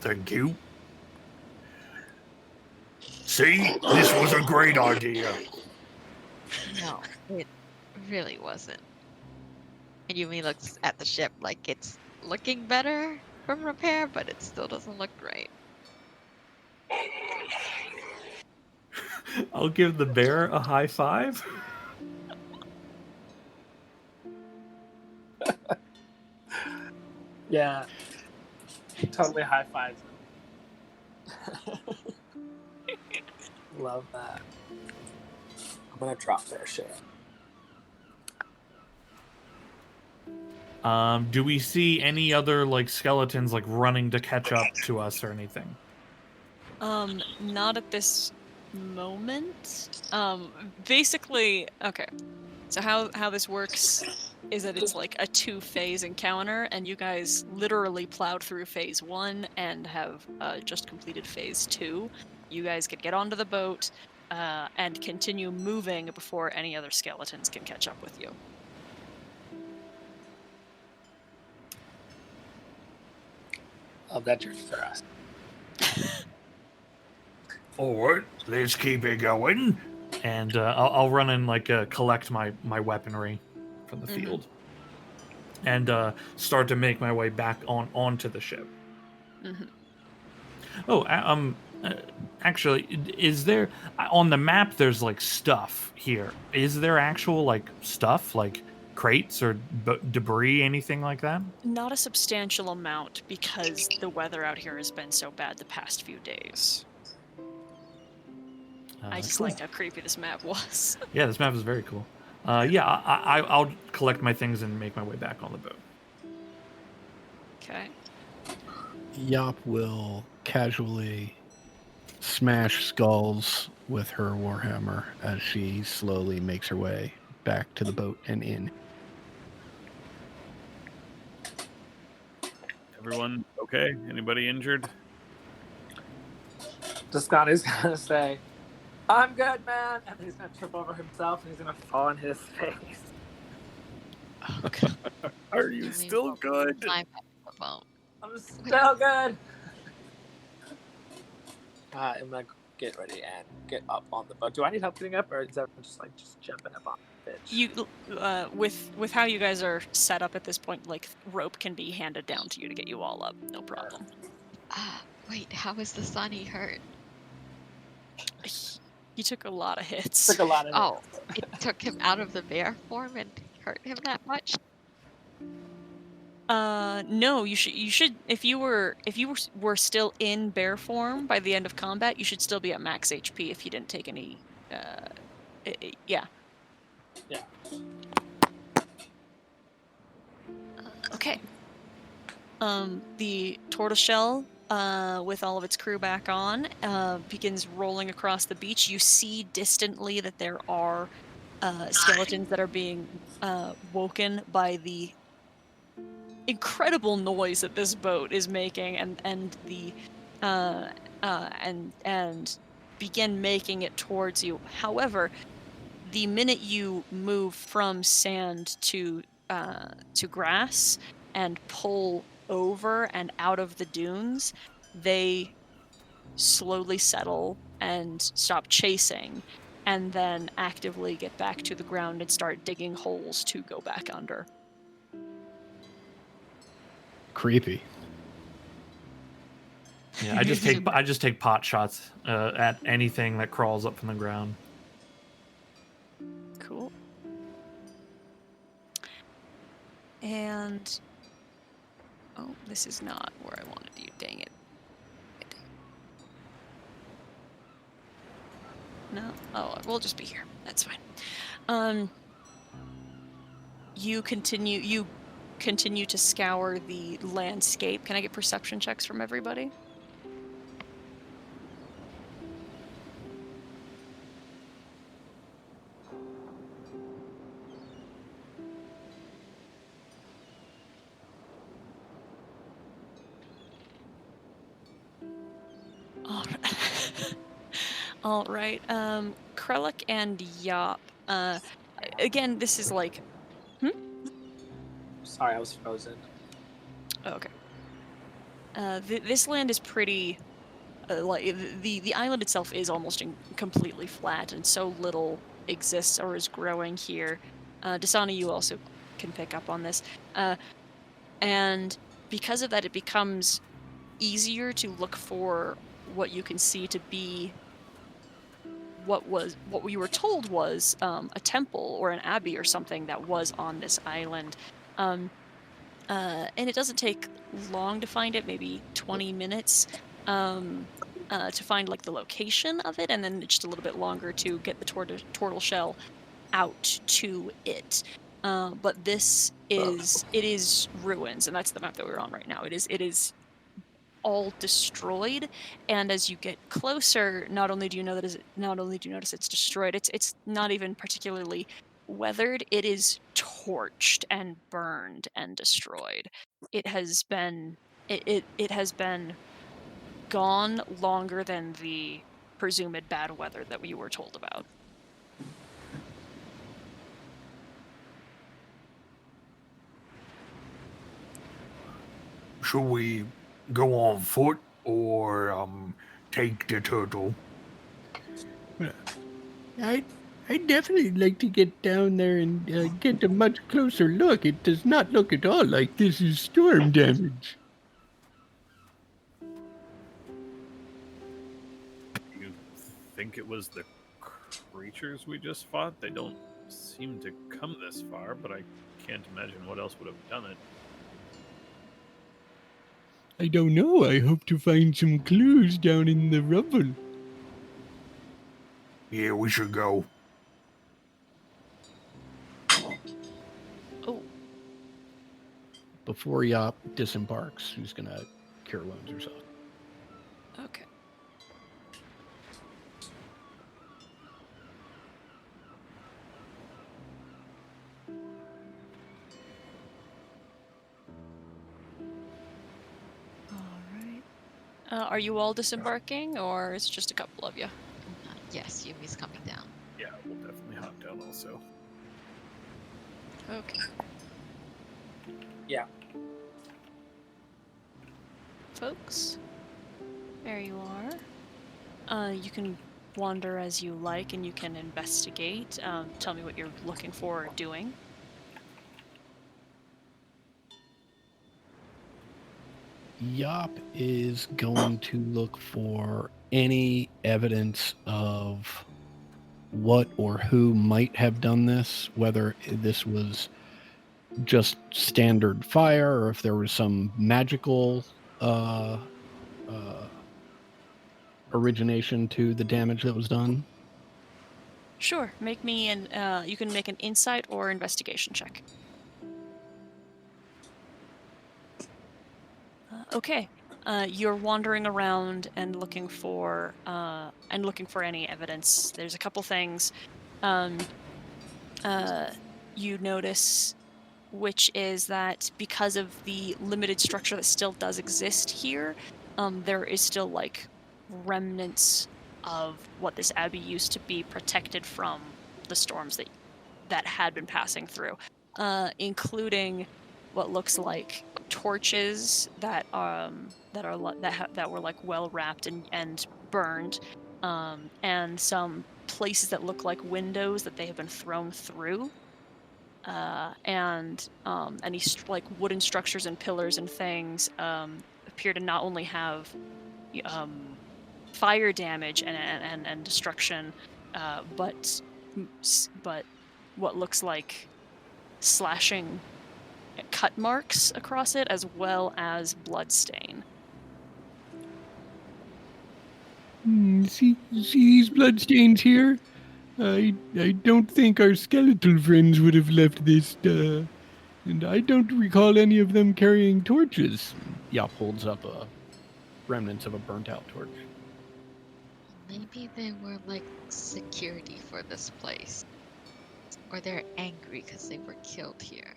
Thank you. See, this was a great idea. No, it really wasn't. And Yumi looks at the ship like it's looking better from repair, but it still doesn't look right. I'll give the bear a high five. Yeah. Totally high fives. Love that. I'm gonna drop their shit. Do we see any other like skeletons like running to catch up to us or anything? Not at this moment. Basically, okay. So how this works is that it's like a 2-phase encounter, and you guys literally plowed through phase 1 and have just completed phase 2. You guys could get onto the boat and continue moving before any other skeletons can catch up with you. Love that journey for us. All right, let's keep it going. And I'll run and like collect my weaponry from the field, and start to make my way back onto the ship. Mm-hmm. Oh, Actually, is there on the map? There's like stuff here. Is there actual like stuff like crates or debris, anything like that? Not a substantial amount because the weather out here has been so bad the past few days. I just Cool. liked how creepy this map was. Yeah, this map is very cool. Yeah, I'll collect my things and make my way back on the boat. Okay. Yop will casually smash skulls with her warhammer as she slowly makes her way back to the boat and in. Everyone okay? Anybody injured? Scotty's gonna say, "I'm good, man," and he's gonna trip over himself and he's gonna fall on his face. Okay. Are you still good? Climb up the boat. I'm still good. I'm gonna get ready and get up on the boat. Do I need help getting up, or is everyone just jumping up on the bitch? You with how you guys are set up at this point, like rope can be handed down to you to get you all up, no problem. Wait, how is the Sunny hurt? He took a lot of hits. Took a lot of Oh, it took him out of the bear form and hurt him that much? No, you should if you were still in bear form by the end of combat, you should still be at max HP if you didn't take any yeah. Yeah. Okay. The tortoiseshell, with all of its crew back on, begins rolling across the beach. You see distantly that there are skeletons that are being woken by the incredible noise that this boat is making, and begin making it towards you. However, the minute you move from sand to grass and pull over and out of the dunes, they slowly settle and stop chasing, and then actively get back to the ground and start digging holes to go back under. Creepy. Yeah, I just take pot shots at anything that crawls up from the ground. Cool. And oh, this is not where I wanted you. Dang it. No. Oh, we'll just be here. That's fine. You continue to scour the landscape. Can I get perception checks from everybody? All right. Krellick and Yop. Again, this is like. Sorry, I was frozen. Oh, okay. This land is pretty. Like the island itself is almost completely flat, and so little exists or is growing here. Dasani, you also can pick up on this, and because of that, it becomes easier to look for what you can see to be what we were told was a temple or an abbey or something that was on this island. And it doesn't take long to find it, maybe 20 minutes to find like the location of it, and then just a little bit longer to get the tortoise shell out to it. But this is it is ruins, and that's the map that we're on right now. It is all destroyed, and as you get closer, not only do you notice it's destroyed, it's not even particularly weathered. It is torched and burned and destroyed. It has been gone longer than the presumed bad weather that we were told about. Should we go on foot or take the turtle? I'd definitely like to get down there and get a much closer look. It does not look at all like this is storm damage. think it was the creatures we just fought. They don't seem to come this far, but I can't imagine what else would have done it. I don't know. I hope to find some clues down in the rubble. Yeah, we should go. Oh, Before Yop disembarks, who's going to cure wounds herself? okay. All right. Are you all disembarking, or is it just a couple of you? Yes, Yumi's coming down. Yeah, we'll definitely hop down also. Okay. Yeah. Folks, there you are. You can wander as you like, and you can investigate. Tell me what you're looking for or doing. Yop is going to look for any evidence of what or who might have done this, whether this was just standard fire or if there was some magical origination to the damage that was done. Sure. Make me you can make an insight or investigation check. Okay. You're wandering around and looking for any evidence. There's a couple things. You notice, which is that because of the limited structure that still does exist here, there is still like remnants of what this abbey used to be, protected from the storms that had been passing through, including what looks like torches that were like well wrapped and burned, and some places that look like windows that they have been thrown through, and any like wooden structures and pillars and things appear to not only have fire damage and destruction, but what looks like slashing cut marks across it, as well as bloodstain. See these bloodstains here? I don't think our skeletal friends would have left this, and I don't recall any of them carrying torches. Yop holds up remnants of a burnt out torch. Maybe they were like security for this place. Or they're angry because they were killed here.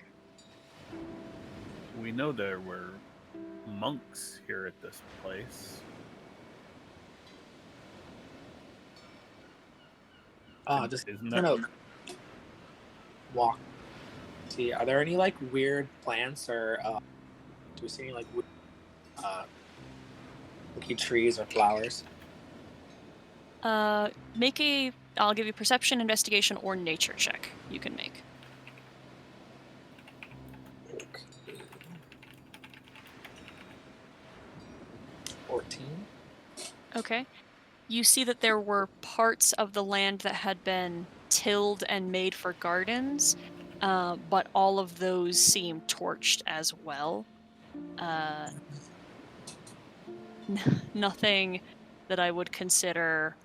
We know there were monks here at this place. Just Isn't kind that of walk. See, are there any like weird plants or do we see any like looky trees or flowers? I'll give you perception, investigation, or nature check you can make. Okay. 14. Okay. You see that there were parts of the land that had been tilled and made for gardens, but all of those seem torched as well. Nothing that I would consider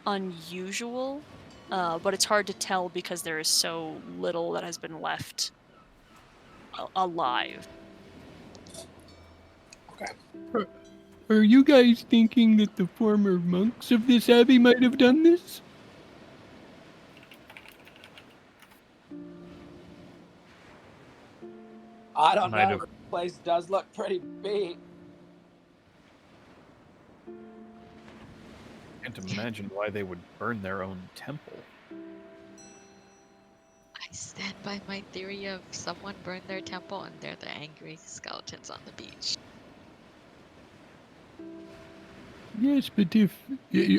unusual, but it's hard to tell because there is so little that has been left alive. Okay. Are you guys thinking that the former monks of this abbey might have done this? I don't Might know. have. The place does look pretty big. Can't imagine why they would burn their own temple. I stand by my theory of someone burned their temple and they're the angry skeletons on the beach. Yes, but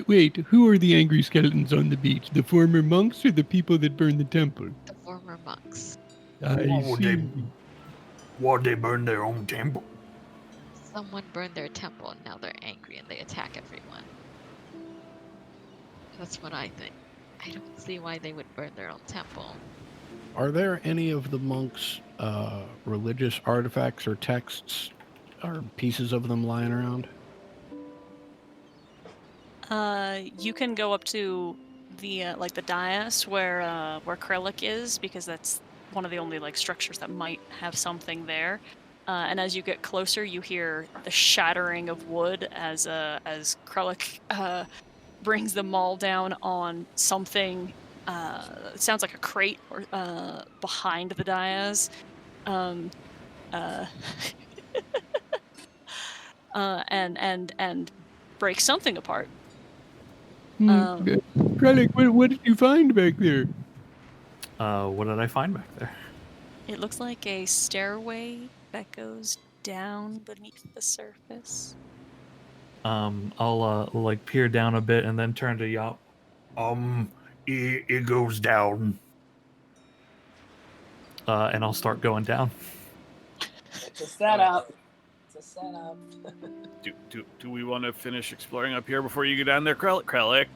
wait, who are the angry skeletons on the beach? The former monks or the people that burned the temple? The former monks. I see. Why'd they burn their own temple? Someone burned their temple and now they're angry and they attack everyone. That's what I think. I don't see why they would burn their own temple. Are there any of the monks' religious artifacts or texts or pieces of them lying around? You can go up to the like the dais where Krellick is, because that's one of the only like structures that might have something there. And as you get closer, you hear the shattering of wood as Krellick brings the maul down on something. It sounds like a crate or behind the dais. Um, uh, and breaks something apart. Um, Kralik, what did you find back there? What did I find back there? It looks like a stairway that goes down beneath the surface. I'll like peer down a bit and then turn to Yop. It goes down. And I'll start going down. It's a setup. It's a setup. Do we want to finish exploring up here before you go down there, Krellick?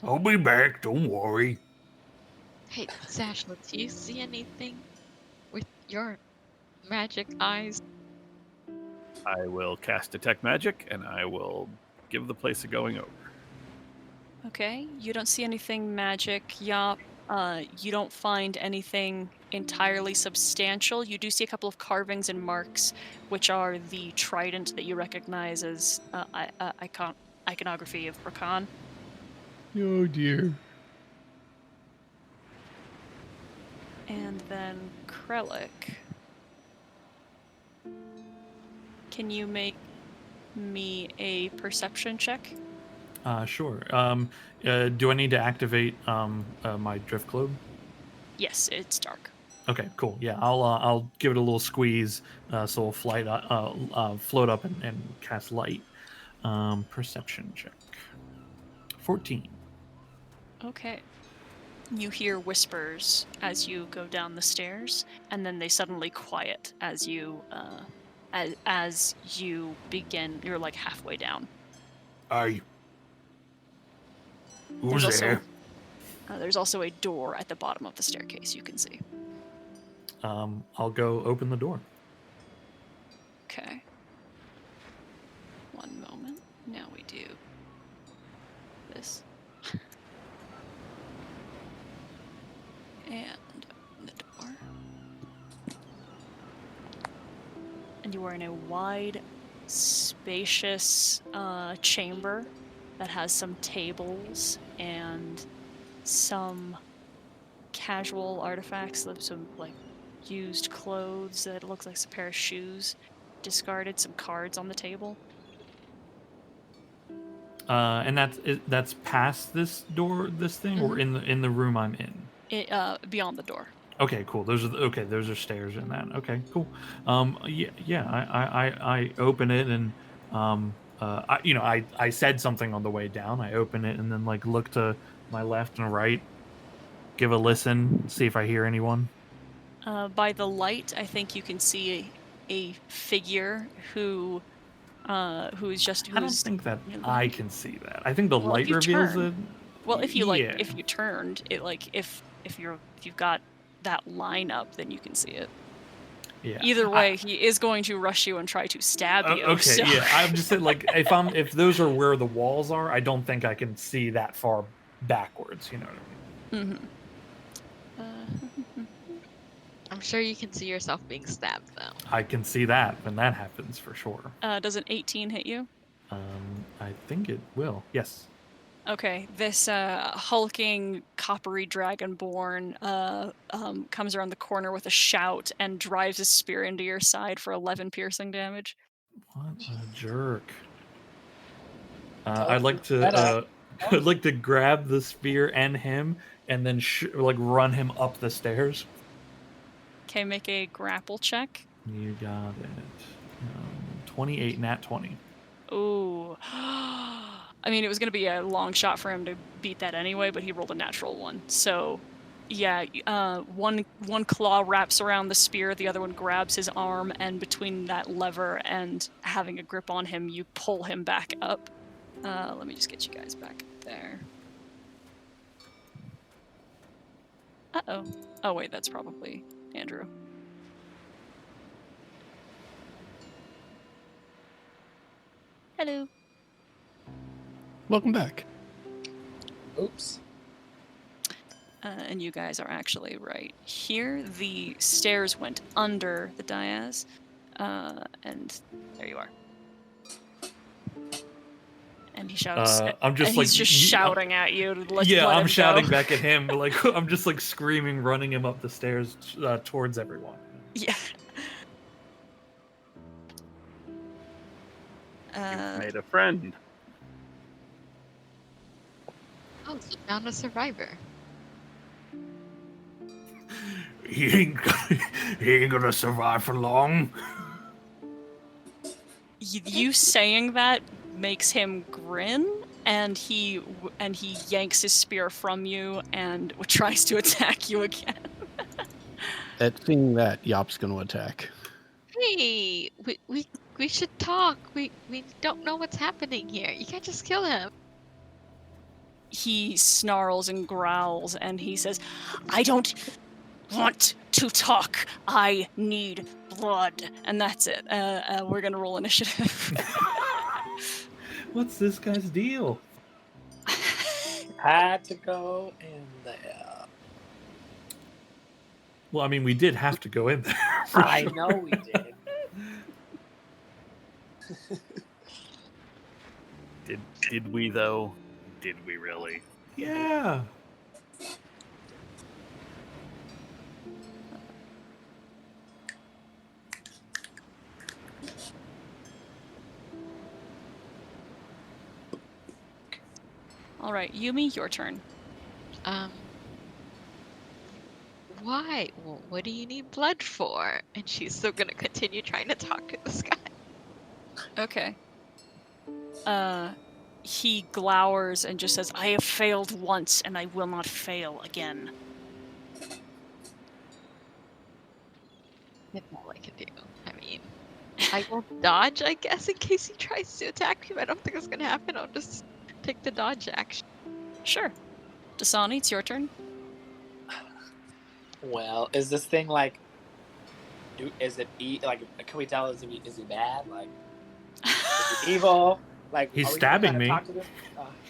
I'll be back. Don't worry. Hey, Zashla, do you see anything with your magic eyes? I will cast Detect Magic, and I will give the place a going over. Okay, you don't see anything magic, Yop. You don't find anything entirely substantial. You do see a couple of carvings and marks, which are the trident that you recognize as iconography of Rakan. Oh dear. And then Krellick. Can you make me a perception check? Sure. Do I need to activate my drift globe? Yes, it's dark. Okay, cool. Yeah, I'll give it a little squeeze, so it'll float up and cast light. Perception check. 14. Okay. You hear whispers as you go down the stairs, and then they suddenly quiet as you begin. You're like halfway down. Aye. There's Who's there? There's also a door at the bottom of the staircase you can see. I'll go open the door. Okay. One moment. Now we do this. And open the door. And you are in a wide, spacious chamber that has some tables and some casual artifacts, some like used clothes that looks like a pair of shoes, discarded, some cards on the table. And that's past this door, this thing, or in the room I'm in. Beyond the door. Okay, cool. Those are stairs in that. Okay, cool. I open it and I said something on the way down. I open it and then like look to my left and right, give a listen, see if I hear anyone. By the light, I think you can see a figure who's I don't think that I can see that. I think the Well, light reveals it. Well, if you Yeah. if you turned it, like if you've got that line up, then you can see it. Yeah. Either way, he is going to rush you and try to stab you. Okay, so- yeah. I'm just saying, like, if those are where the walls are, I don't think I can see that far backwards. You know what I mean? I'm sure you can see yourself being stabbed, though. I can see that when that happens for sure. Does an 18 hit you? I think it will. Yes. Okay, this hulking, coppery dragonborn comes around the corner with a shout and drives his spear into your side for 11 piercing damage. What a jerk. I'd like to I'd like to grab the spear and him, and then run him up the stairs. Okay, make a grapple check. You got it. 28 nat 20. Ooh. I mean, it was going to be a long shot for him to beat that anyway, but he rolled a natural one. So, yeah, one claw wraps around the spear, the other one grabs his arm, and between that lever and having a grip on him, you pull him back up. Let me just get you guys back there. Uh-oh. Oh, wait, that's probably Andrew. Hello. Welcome back. Oops. And you guys are actually right here. The stairs went under the dais, and there you are. And he shouts, I'm just and like he's just shouting at you to let I'm him shouting go. back at him, like I'm just like screaming, running him up the stairs towards everyone. Yeah. You've made a friend. Oh, so found a survivor. He ain't gonna survive for long. You saying that makes him grin, and he yanks his spear from you and tries to attack you again. At seeing that, Yop's going to attack. Hey, we should talk. We don't know what's happening here. You can't just kill him. He snarls and growls, and he says, "I don't want to talk. I need blood." And that's it. We're gonna roll initiative. What's this guy's deal? Had to go in there. Well, I mean, we did have to go in there. I sure. know we did. Did we though? Did we really? Yeah. All right, Yumi, your turn. Why? Well, what do you need blood for? And she's still gonna continue trying to talk to this guy. Okay. He glowers and just says, "I have failed once, and I will not fail again." That's all I can do. I mean, I will dodge, I guess, in case he tries to attack me. But I don't think it's gonna happen. I'll just take the dodge action. Sure. Dasani, it's your turn. Well, is this thing like? Is it like? Can we tell? Is he bad? Like, is he evil? Like, He's are we gonna stabbing kinda me. talk to them?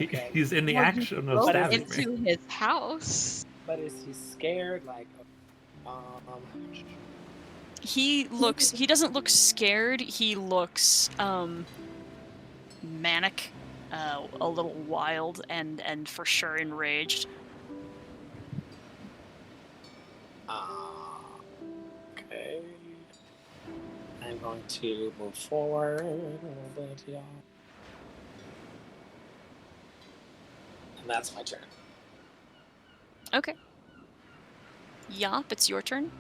Okay. He's in the Well, you action of broke stabbing me. into his house. But is he scared? Like, He doesn't look scared. He looks manic, a little wild, and for sure enraged. okay. I'm going to move forward a little bit, y'all. And that's my turn. Okay. Yop, it's your turn.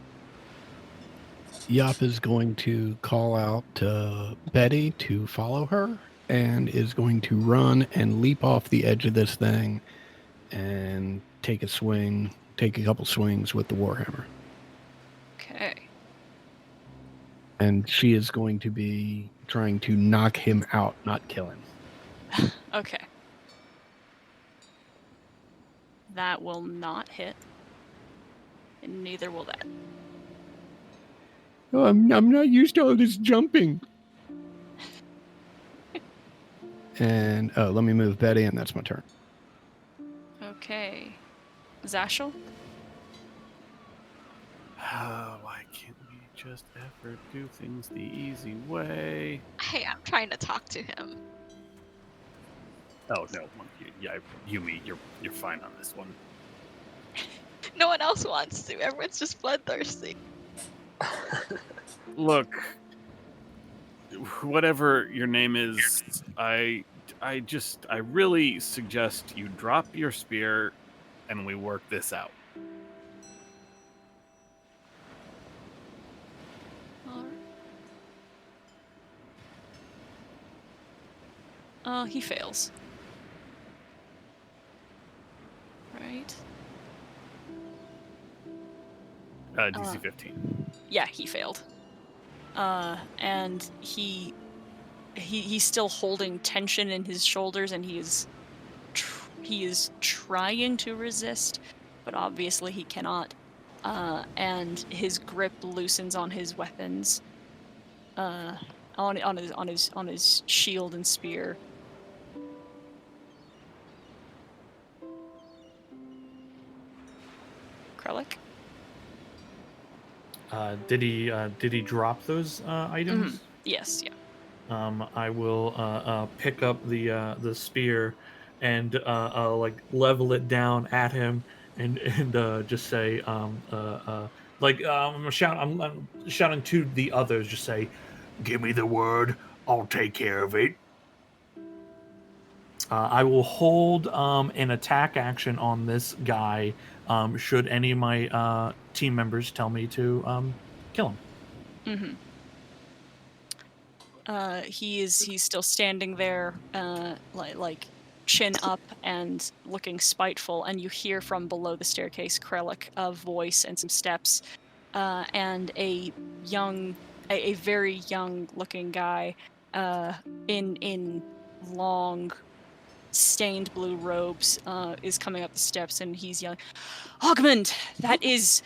Yop is going to call out to Betty to follow her and is going to run and leap off the edge of this thing and take a couple swings with the Warhammer. Okay. And she is going to be trying to knock him out, not kill him. Okay. That will not hit. And neither will that. Oh, I'm not used to all this jumping. And let me move Betty, and that's my turn. Okay. Zashel? Why can't we just ever do things the easy way? Hey, I'm trying to talk to him. Oh no, yeah, Yumi, you're fine on this one. No one else wants to. Everyone's just bloodthirsty. Look, whatever your name is, I really suggest you drop your spear and we work this out. He fails. Right. DC 15. Yeah, he failed. And he's still holding tension in his shoulders, and he is trying to resist, but obviously he cannot. And his grip loosens on his weapons, on his shield and spear. Krellick? Did he drop those items? Yes, yeah. I will pick up the spear and like level it down at him and just say I'm shouting to the others, just say, "Give me the word, I'll take care of it." I will hold an attack action on this guy. Should any of my team members tell me to kill him. He's still standing there, like chin up and looking spiteful, and you hear from below the staircase Krellick, a voice and some steps, and a very young looking guy, in long stained blue robes, is coming up the steps, and he's yelling, "Ogmund, that is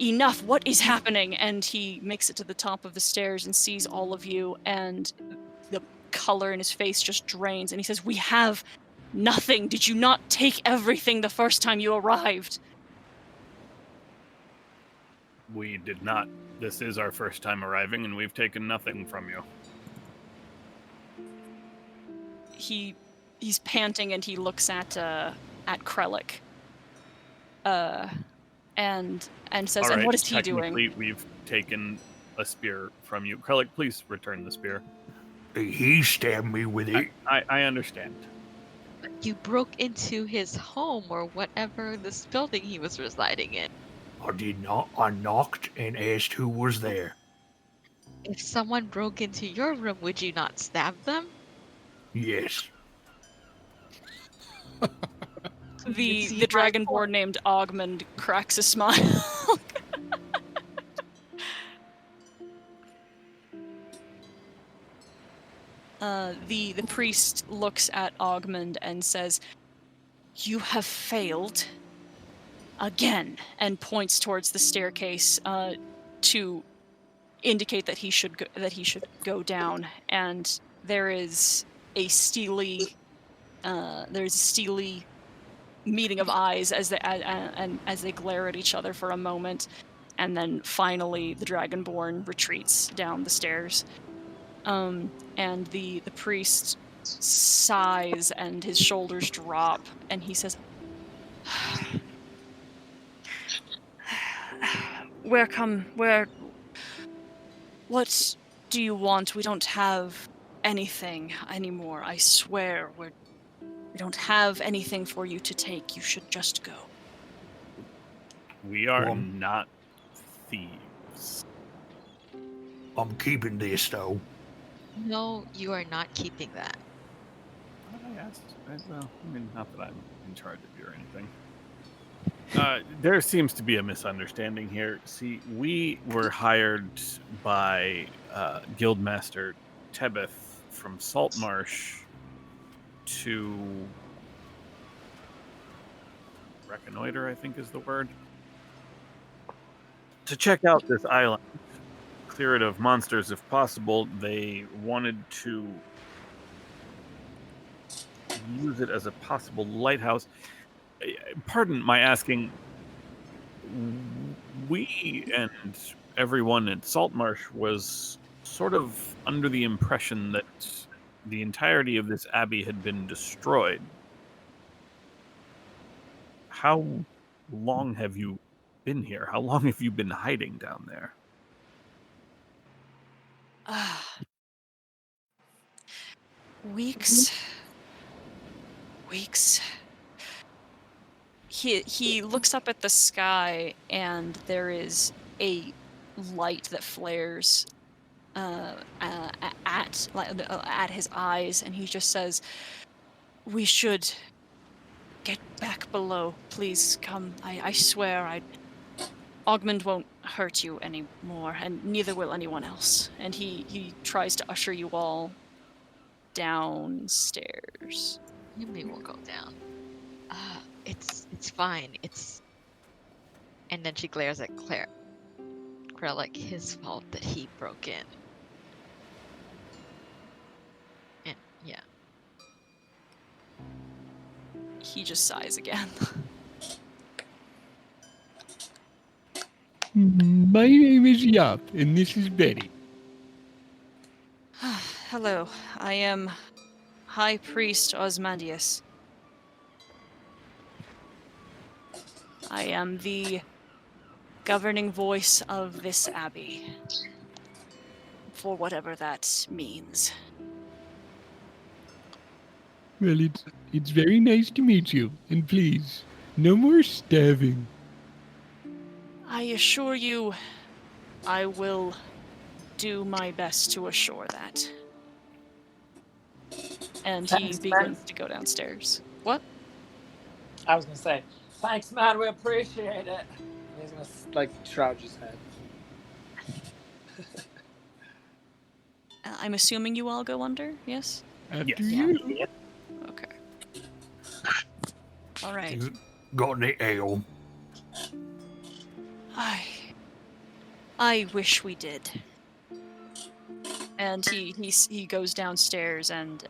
enough, what is happening?" And he makes it to the top of the stairs and sees all of you, and the color in his face just drains, and he says, "We have nothing. Did you not take everything the first time you arrived?" We did not. This is our first time arriving, and we've taken nothing from you. He's panting, and he looks at Krellick, and says, All right, "And what is he doing?" technically, we've taken a spear from you. Krellick, please return the spear. He stabbed me with it. I understand. You broke into his home or whatever this building he was residing in. I did not. I knocked and asked who was there. If someone broke into your room, would you not stab them? Yes. The dragonborn named Ogmund cracks a smile. The priest looks at Ogmund and says, "You have failed again," and points towards the staircase to indicate that he should go down. And there is a steely meeting of eyes as they glare at each other for a moment, and then finally the dragonborn retreats down the stairs. And the priest sighs and his shoulders drop, and he says, what do you want? We don't have anything anymore. I swear, we don't have anything for you to take. You should just go." We are not thieves. I'm keeping this, though. No, you are not keeping that. I asked. Well, I mean, not that I'm in charge of you or anything. There seems to be a misunderstanding here. See, we were hired by Guildmaster Tebeth from Saltmarsh to reconnoiter, I think is the word, to check out this island, clear it of monsters if possible. They wanted to use it as a possible lighthouse. Pardon my asking, we and everyone at Saltmarsh was sort of under the impression that the entirety of this abbey had been destroyed. How long have you been here? How long have you been hiding down there? Weeks. He looks up at the sky, and there is a light that flares at his eyes, and he just says, "We should get back below. Please come. I swear, Ogmund won't hurt you anymore, and neither will anyone else." And he tries to usher you all downstairs. Yumi will go down. It's fine. It's And then she glares at Claire. Like his fault that he broke in. And yeah. He just sighs again. My name is Yop, and this is Betty. Hello, I am High Priest Osmandius. I am the governing voice of this abbey. For whatever that means. Well, it's very nice to meet you, and please, no more stabbing. I assure you, I will do my best to assure that. And he Thanks, begins man. to go downstairs. What? I was gonna say, thanks, man. We appreciate it. And he's gonna like shroud his head. I'm assuming you all go under, yes? After Yes. you. Okay. Alright. Got any ale? I wish we did. And he goes downstairs and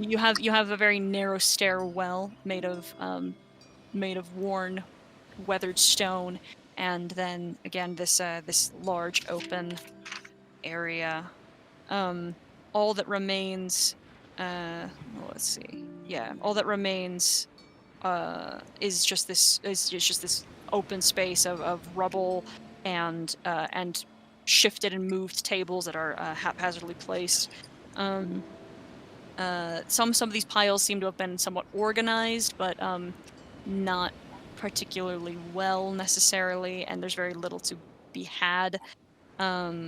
you have a very narrow stairwell made of worn, weathered stone, and then again this large open area. All that remains, well, let's see. Yeah, all that remains is just this open space of rubble and shifted and moved tables that are haphazardly placed. Some of these piles seem to have been somewhat organized, but not particularly well necessarily, and there's very little to be had. Yeah,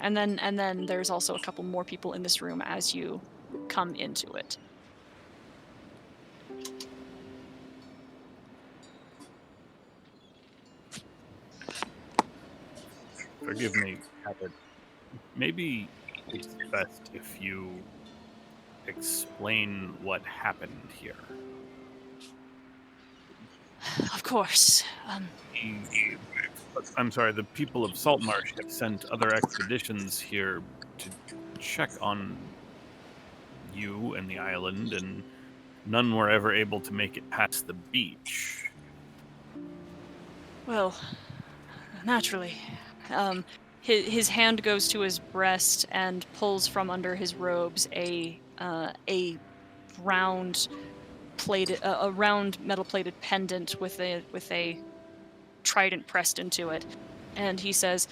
and then there's also a couple more people in this room as you come into it. Forgive me, Howard. Maybe it's best if you explain what happened here. Of course. I'm sorry, the people of Saltmarsh have sent other expeditions here to check on you and the island, and none were ever able to make it past the beach. Well, naturally. His hand goes to his breast and pulls from under his robes a round a round metal plated pendant with a trident pressed into it, and he says,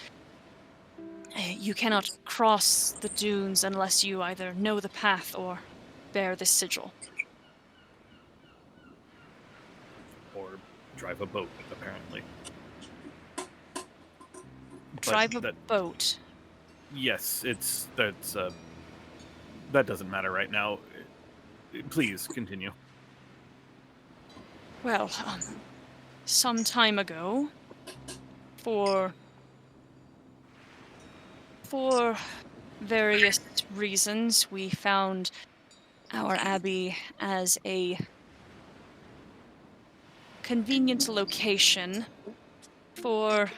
"You cannot cross the dunes unless you either know the path or bear this sigil." Or drive a boat, apparently. Drive a boat. Yes, that doesn't matter right now. Please continue. Well, some time ago, for various reasons, we found our abbey as a convenient location for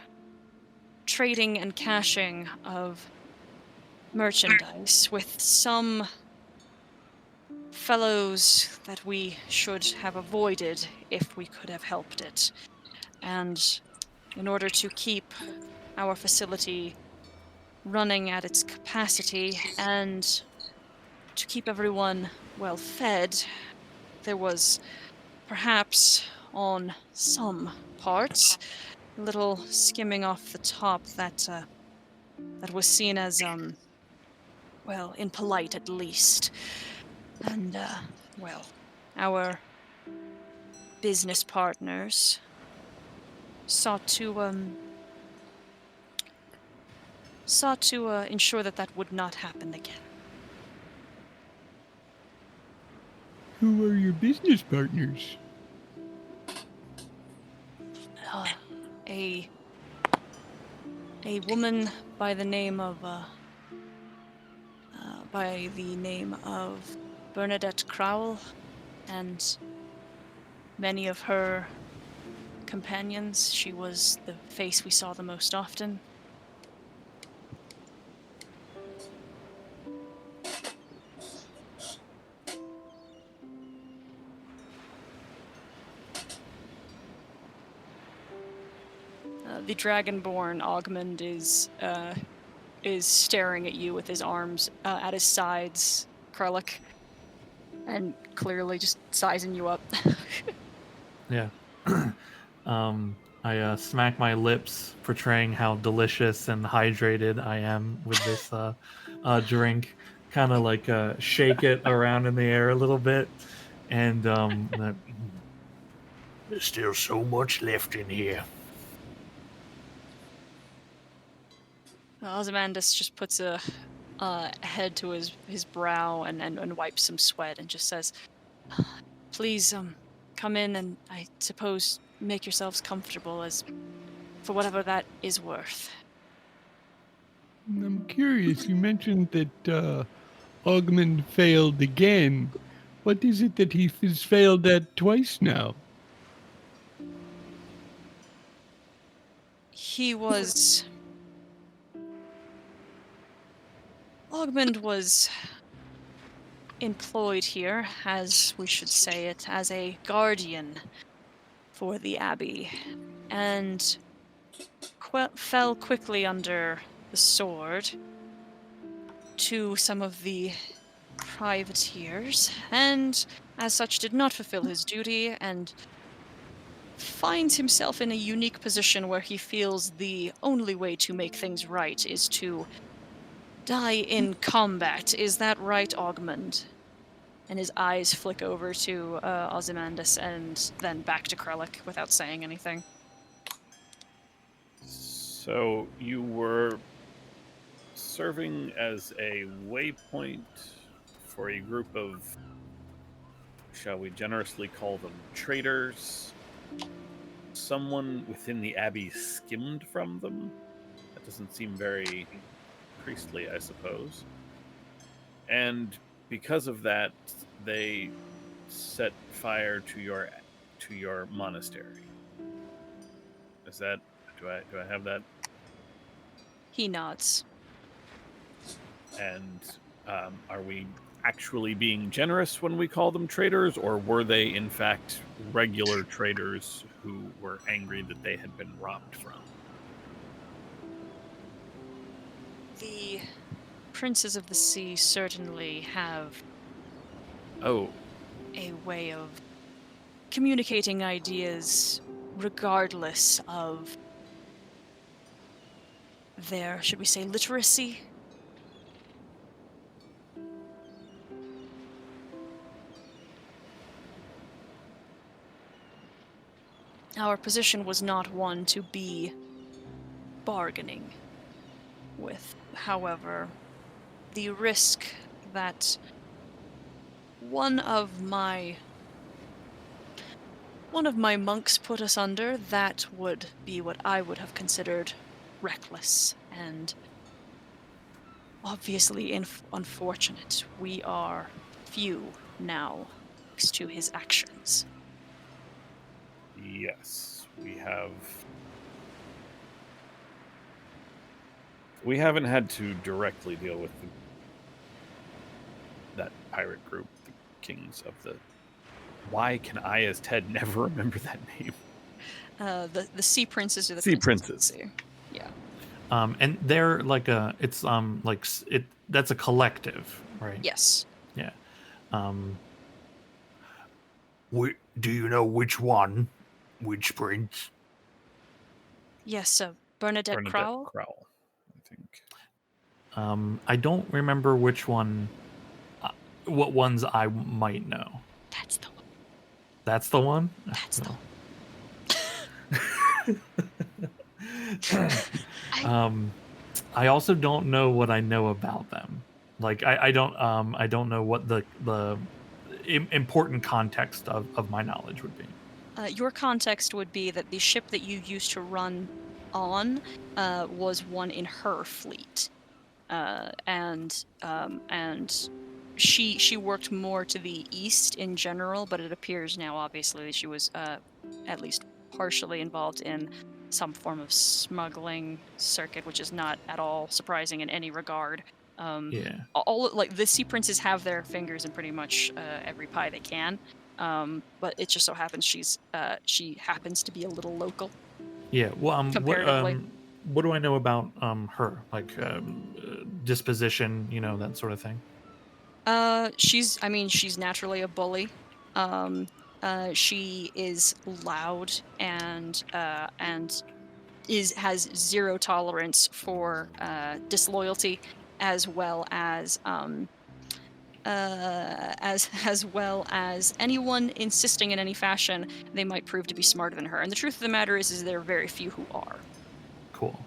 trading and caching of merchandise with some fellows that we should have avoided if we could have helped it. And in order to keep our facility running at its capacity and to keep everyone well fed, there was perhaps on some parts a little skimming off the top that was seen as well, impolite at least. And well, our business partners sought to ensure that would not happen again. Who are your business partners? A woman by the name of Bernadette Crowell, and many of her companions, she was the face we saw the most often. The Dragonborn Augmund is staring at you with his arms at his sides, Kralik, and clearly just sizing you up. Yeah. I smack my lips, portraying how delicious and hydrated I am with this drink. Kind of like shake it around in the air a little bit, and There's still so much left in here. Ozymandias just puts a head to his brow and wipes some sweat and just says, "Please, come in and I suppose make yourselves comfortable as for whatever that is worth." I'm curious. You mentioned that Augmund failed again. What is it that he has failed at twice now? Augmund was employed here, as we should say it, as a guardian for the Abbey, and fell quickly under the sword to some of the privateers, and as such did not fulfill his duty, and finds himself in a unique position where he feels the only way to make things right is to die in combat. Is that right, Augmund? And his eyes flick over to Ozymandias and then back to Kralik without saying anything. So you were serving as a waypoint for a group of, shall we generously call them traitors? Someone within the Abbey skimmed from them? That doesn't seem very priestly, I suppose. And because of that, they set fire to your monastery. Is that, do I have that? He nods. And are we actually being generous when we call them traitors, or were they in fact regular traitors who were angry that they had been robbed from? The Princes of the Sea certainly have Oh, a way of communicating ideas regardless of their, should we say, literacy? Our position was not one to be bargaining with. However, the risk that one of my monks put us under, that would be what I would have considered reckless and obviously unfortunate. We are few now thanks to his actions. yes. We haven't had to directly deal with that pirate group, the Kings of the... Why can I, as Ted, never remember that name? The Sea Princes or the Sea Princes of the Princes. Sea. Yeah. and they're like that's a collective, right? Yes. Yeah. Do you know which one? Which prince? Yes, Bernadette Crowell. Crowell, I think. I don't remember which one, what ones I might know. That's the one. That's the one? That's the one. I also don't know what I know about them. Like I don't know what the important context of my knowledge would be. Your context would be that the ship that you used to run on was one in her fleet, and she worked more to the east in general, but it appears now, obviously, that she was at least partially involved in some form of smuggling circuit, which is not at all surprising in any regard. Yeah. All like the sea princes have their fingers in pretty much every pie they can. But it just so happens she happens to be a little local Yeah. Well, comparatively. what do I know about her? Like disposition, that sort of thing. I mean, she's naturally a bully. Um, she is loud and has zero tolerance for disloyalty, as well as as well as anyone insisting in any fashion they might prove to be smarter than her. And the truth of the matter is there are very few who are. Cool.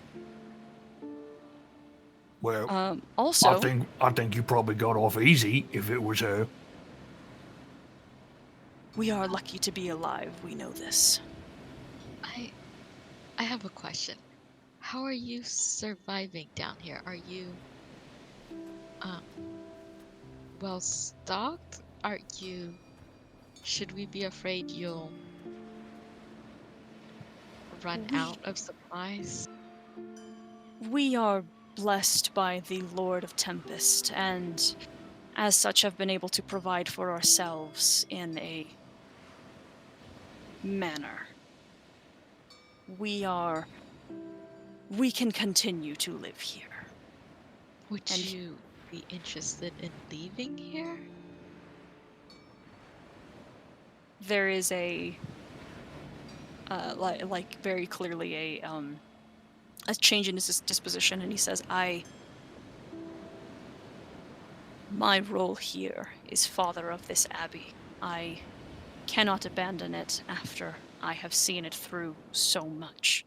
Well, I Also, think you probably got off easy if it was her. we are lucky to be alive. We know this. I have a question. How are you surviving down here? Are you um well stocked? Should we be afraid you'll run We out of supplies? we are blessed by the Lord of Tempest, and as such have been able to provide for ourselves in a manner. We can continue to live here. Would And you be interested in leaving here? there is a like very clearly a change in his disposition, and he says, my role here is father of this abbey. I cannot abandon it after I have seen it through so much.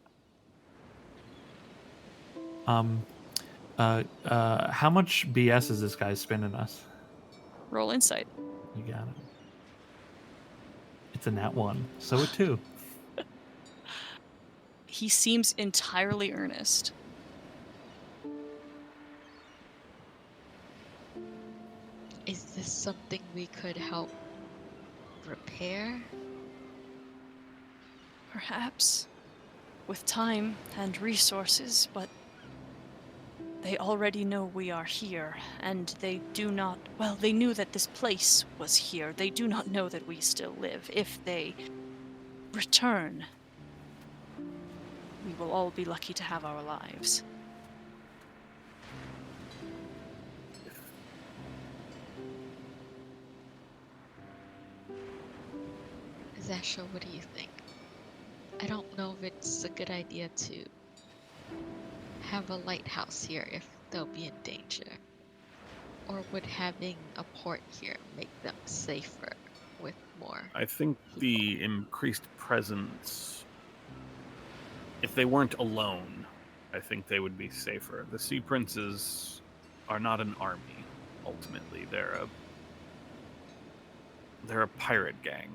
How much BS is this guy spinning us? Roll insight. You got it. It's a nat 1, so a 2. He seems entirely earnest. Is this something we could help repair? Perhaps with time and resources, but they already know we are here, and they do not, well, they knew that this place was here. They do not know that we still live. If they return, we will all be lucky to have our lives. Zasha, what do you think? I don't know if it's a good idea to have a lighthouse here if they'll be in danger. Or would having a port here make them safer with more? I think people? the increased presence, if they weren't alone, I think they would be safer. The Sea Princes are not an army, ultimately. They're a pirate gang.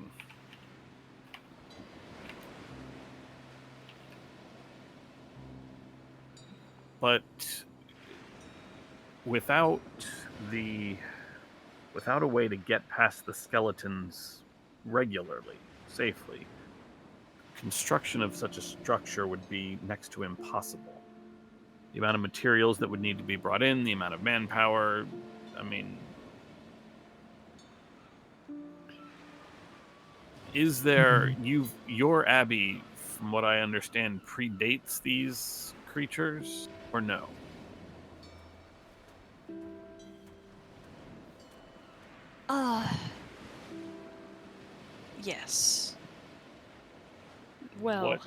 But without a way to get past the skeletons regularly, safely, construction of such a structure would be next to impossible. The amount of materials that would need to be brought in, the amount of manpower, I mean, is there your abbey, from what I understand, predates these creatures or no? Yes. Well, What?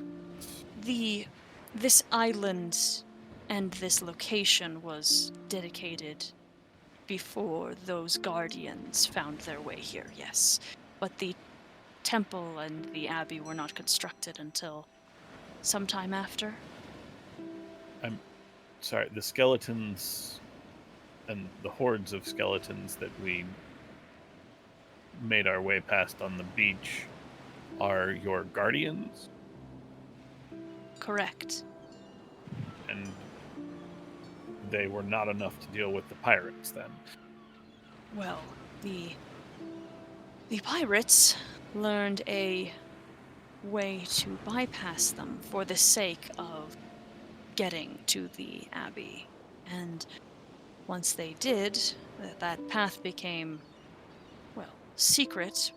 this island and this location was dedicated before those guardians found their way here, yes. But the temple and the abbey were not constructed until sometime after. I'm sorry, the skeletons and the hordes of skeletons that we made our way past on the beach are your guardians? Correct. And they were not enough to deal with the pirates then. Well, the pirates learned a way to bypass them for the sake of getting to the abbey. And once they did, that path became, well, secret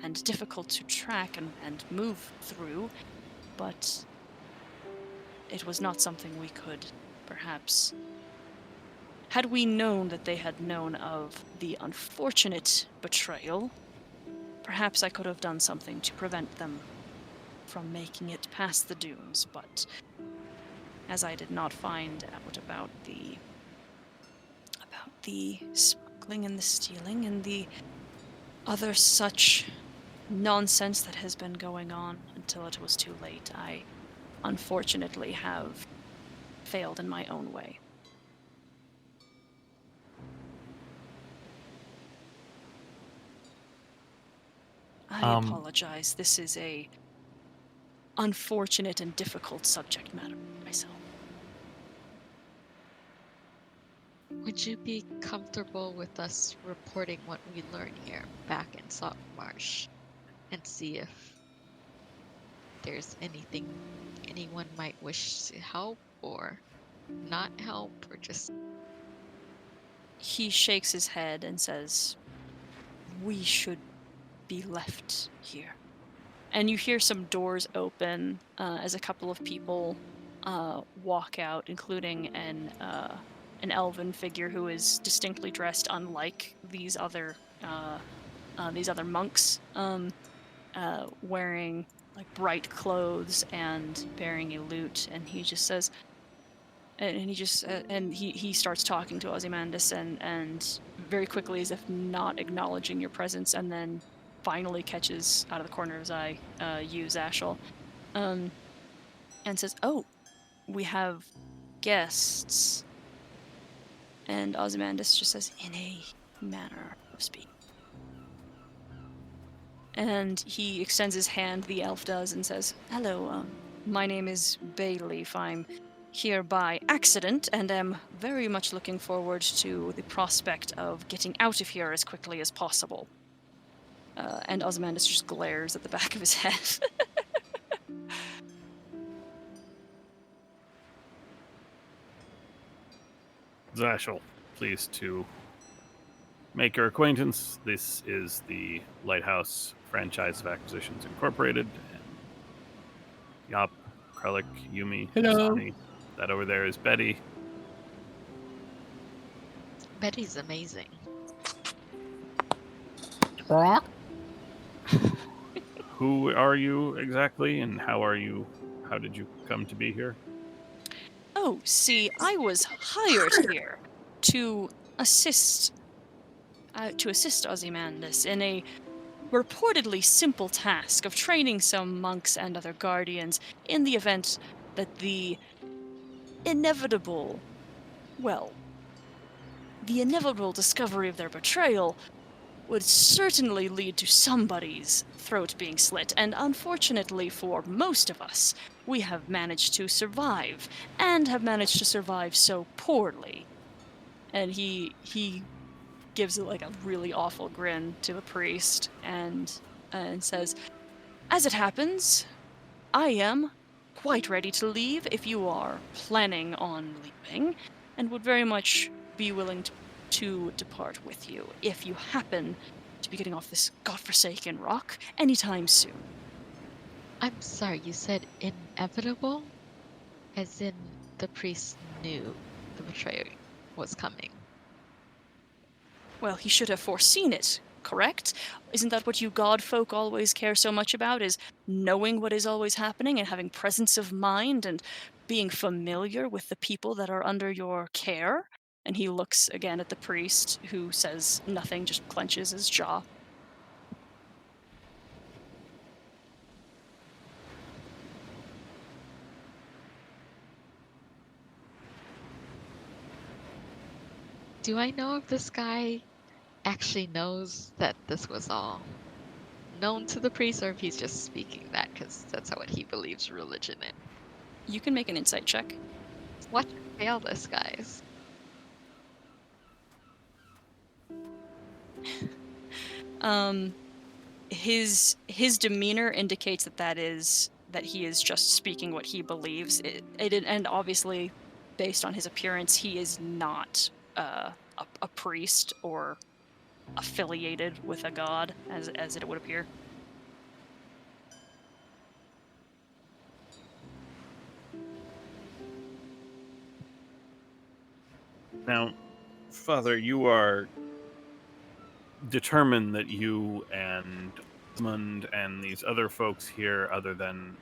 and difficult to track and move through, but it was not something we could, perhaps. Had we known that they had known of the unfortunate betrayal, perhaps I could have done something to prevent them from making it past the dunes, but as I did not find out about the smuggling and the stealing and the other such nonsense that has been going on until it was too late, I unfortunately have failed in my own way. I apologize. This is a unfortunate and difficult subject matter for myself. Would you be comfortable with us reporting what we learn here back in Salt Marsh and see if there's anything anyone might wish to help or not help or just... He shakes his head and says, "We should be left here." And you hear some doors open as a couple of people walk out, including an elven figure who is distinctly dressed unlike these other monks, wearing like bright clothes and bearing a lute. And he just says, and he starts talking to Ozymandias and very quickly, as if not acknowledging your presence, and then finally catches out of the corner of his eye you, Zashel, and says, "Oh, we have guests." And Ozymandias just says, "In a manner of speaking." And he extends his hand, the elf does, and says, "Hello, my name is Bayleaf. I'm here by accident and am very much looking forward to the prospect of getting out of here as quickly as possible." And Ozymandias just glares at the back of his head. Zashel, pleased to make your acquaintance. This is the Lighthouse Franchise of Acquisitions Incorporated. And Yop, Krellik, Yumi, Hello. Sani. That over there is Betty. Betty's amazing. Who are you exactly, and how did you come to be here? Oh, see, I was hired here to assist Ozymandias in a reportedly simple task of training some monks and other guardians in the event that the inevitable discovery of their betrayal would certainly lead to somebody's throat being slit, and unfortunately for most of us, we have managed to survive, and have managed to survive so poorly. And he gives like a really awful grin to the priest and says, "As it happens, I am quite ready to leave if you are planning on leaving, and would very much be willing to depart with you if you happen to be getting off this godforsaken rock anytime soon." I'm sorry, you said inevitable? As in the priest knew the betrayer was coming. Well, he should have foreseen it, correct? Isn't that what you god folk always care so much about, is knowing what is always happening and having presence of mind and being familiar with the people that are under your care? And he looks again at the priest, who says nothing, just clenches his jaw. Do I know if this guy actually knows that this was all known to the priest, or if he's just speaking that because that's what he believes religion in? You can make an insight check. Watch me fail this, guys. His demeanor indicates that he is just speaking what he believes. And obviously, based on his appearance, he is not a priest or affiliated with a god, as it would appear. Now, Father, you are determined that you and Desmond and these other folks here, other than,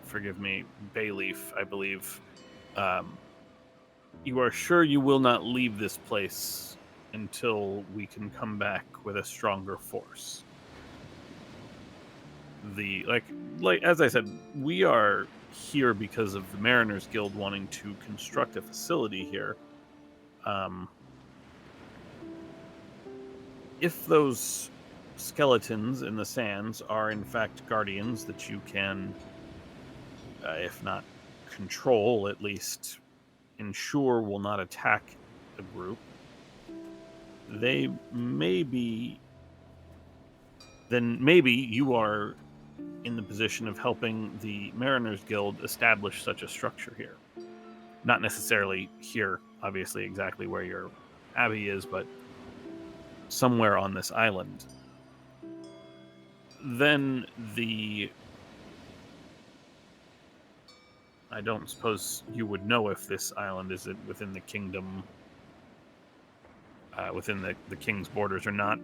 forgive me, Bayleaf, I believe, you are sure you will not leave this place until we can come back with a stronger force. Like as I said, we are here because of the Mariners Guild wanting to construct a facility here. If those skeletons in the sands are in fact guardians that you can, if not control, at least ensure will not attack a group, they may be. Then maybe you are in the position of helping the Mariners Guild establish such a structure here. Not necessarily here, obviously, exactly where your abbey is, but somewhere on this island. Then I don't suppose you would know if this island is within the kingdom, within the king's borders or not.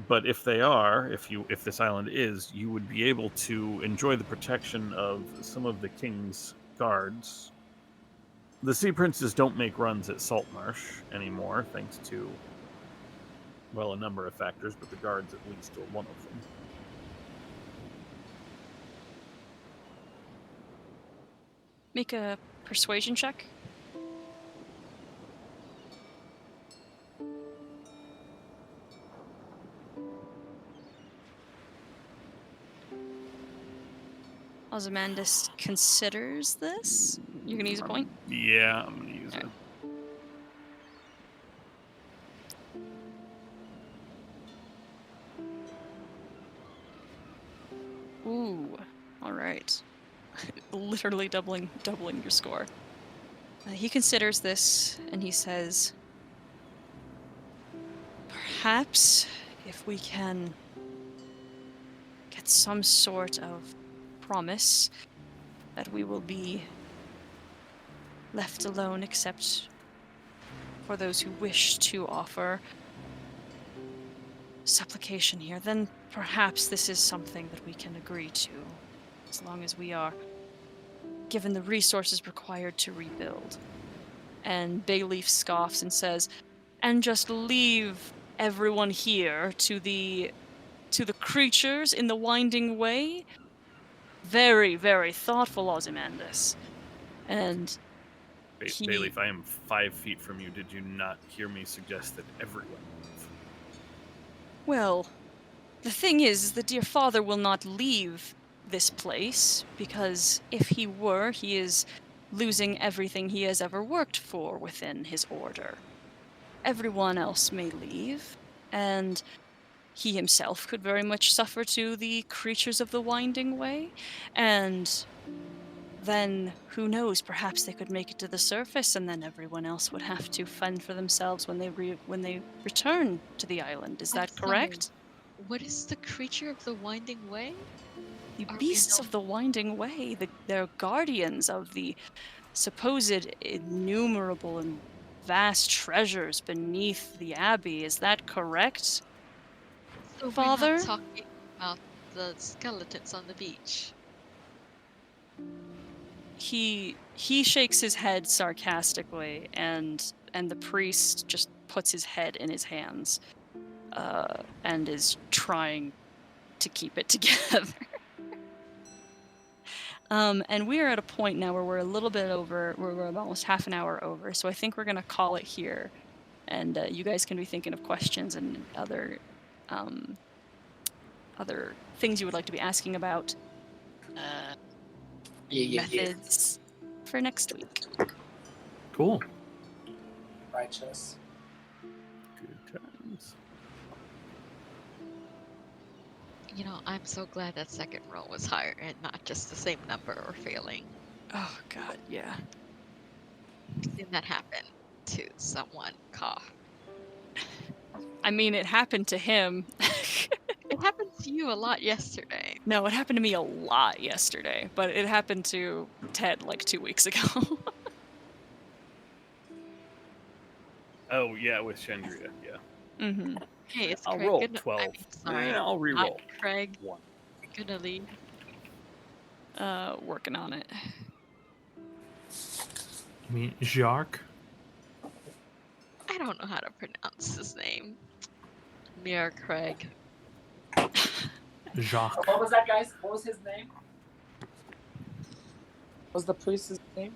But if they are, if this island is, you would be able to enjoy the protection of some of the king's guards. The Sea Princes don't make runs at Saltmarsh anymore, thanks to, well, a number of factors, but the guards at least are one of them. Make a persuasion check. Ozymandias considers this. You're gonna use a point? Yeah, I'm gonna use it. Ooh, all right. Literally doubling your score. He considers this and he says, perhaps if we can get some sort of promise that we will be left alone except for those who wish to offer supplication here, then perhaps this is something that we can agree to, as long as we are given the resources required to rebuild. And Bayleaf scoffs and says, and just leave everyone here to the creatures in the winding way? Very, very thoughtful, Ozymandias. And Bayleaf, I am 5 feet from you. Did you not hear me suggest that everyone move? Well, the thing is that your father will not leave this place, because if he were, he is losing everything he has ever worked for within his order. Everyone else may leave, and he himself could very much suffer to the creatures of the Winding Way, and then, who knows, perhaps they could make it to the surface, and then everyone else would have to fend for themselves when they return to the island. Is that correct? What is the creature of the Winding Way? The beasts of the Winding Way, they're guardians of the supposed innumerable and vast treasures beneath the abbey. Is that correct, So Father? we're not talking about the skeletons on the beach. He shakes his head sarcastically, and the priest just puts his head in his hands, and is trying to keep it together. And we are at a point now where we're a little bit over, where we're almost half an hour over, so I think we're gonna call it here, and you guys can be thinking of questions and other things you would like to be asking about. Methods for next week. Cool. Righteous. Good times. You know, I'm so glad that second roll was higher and not just the same number or failing. Oh god, yeah. I've seen that happen to someone cough. I mean, it happened to him. It happened to you a lot yesterday. No, it happened to me a lot yesterday, but it happened to Ted like 2 weeks ago. Oh yeah, with Chandria. Yeah. Mhm. Hey, is I'll Craig roll gonna? 12. I mean, sorry, I'll not re-roll. Craig 1. gonna leave. Working on it. I mean, Jacques. I don't know how to pronounce his name. Mir Craig. Jacques. What was that, guys? What was his name? What was the priest's name?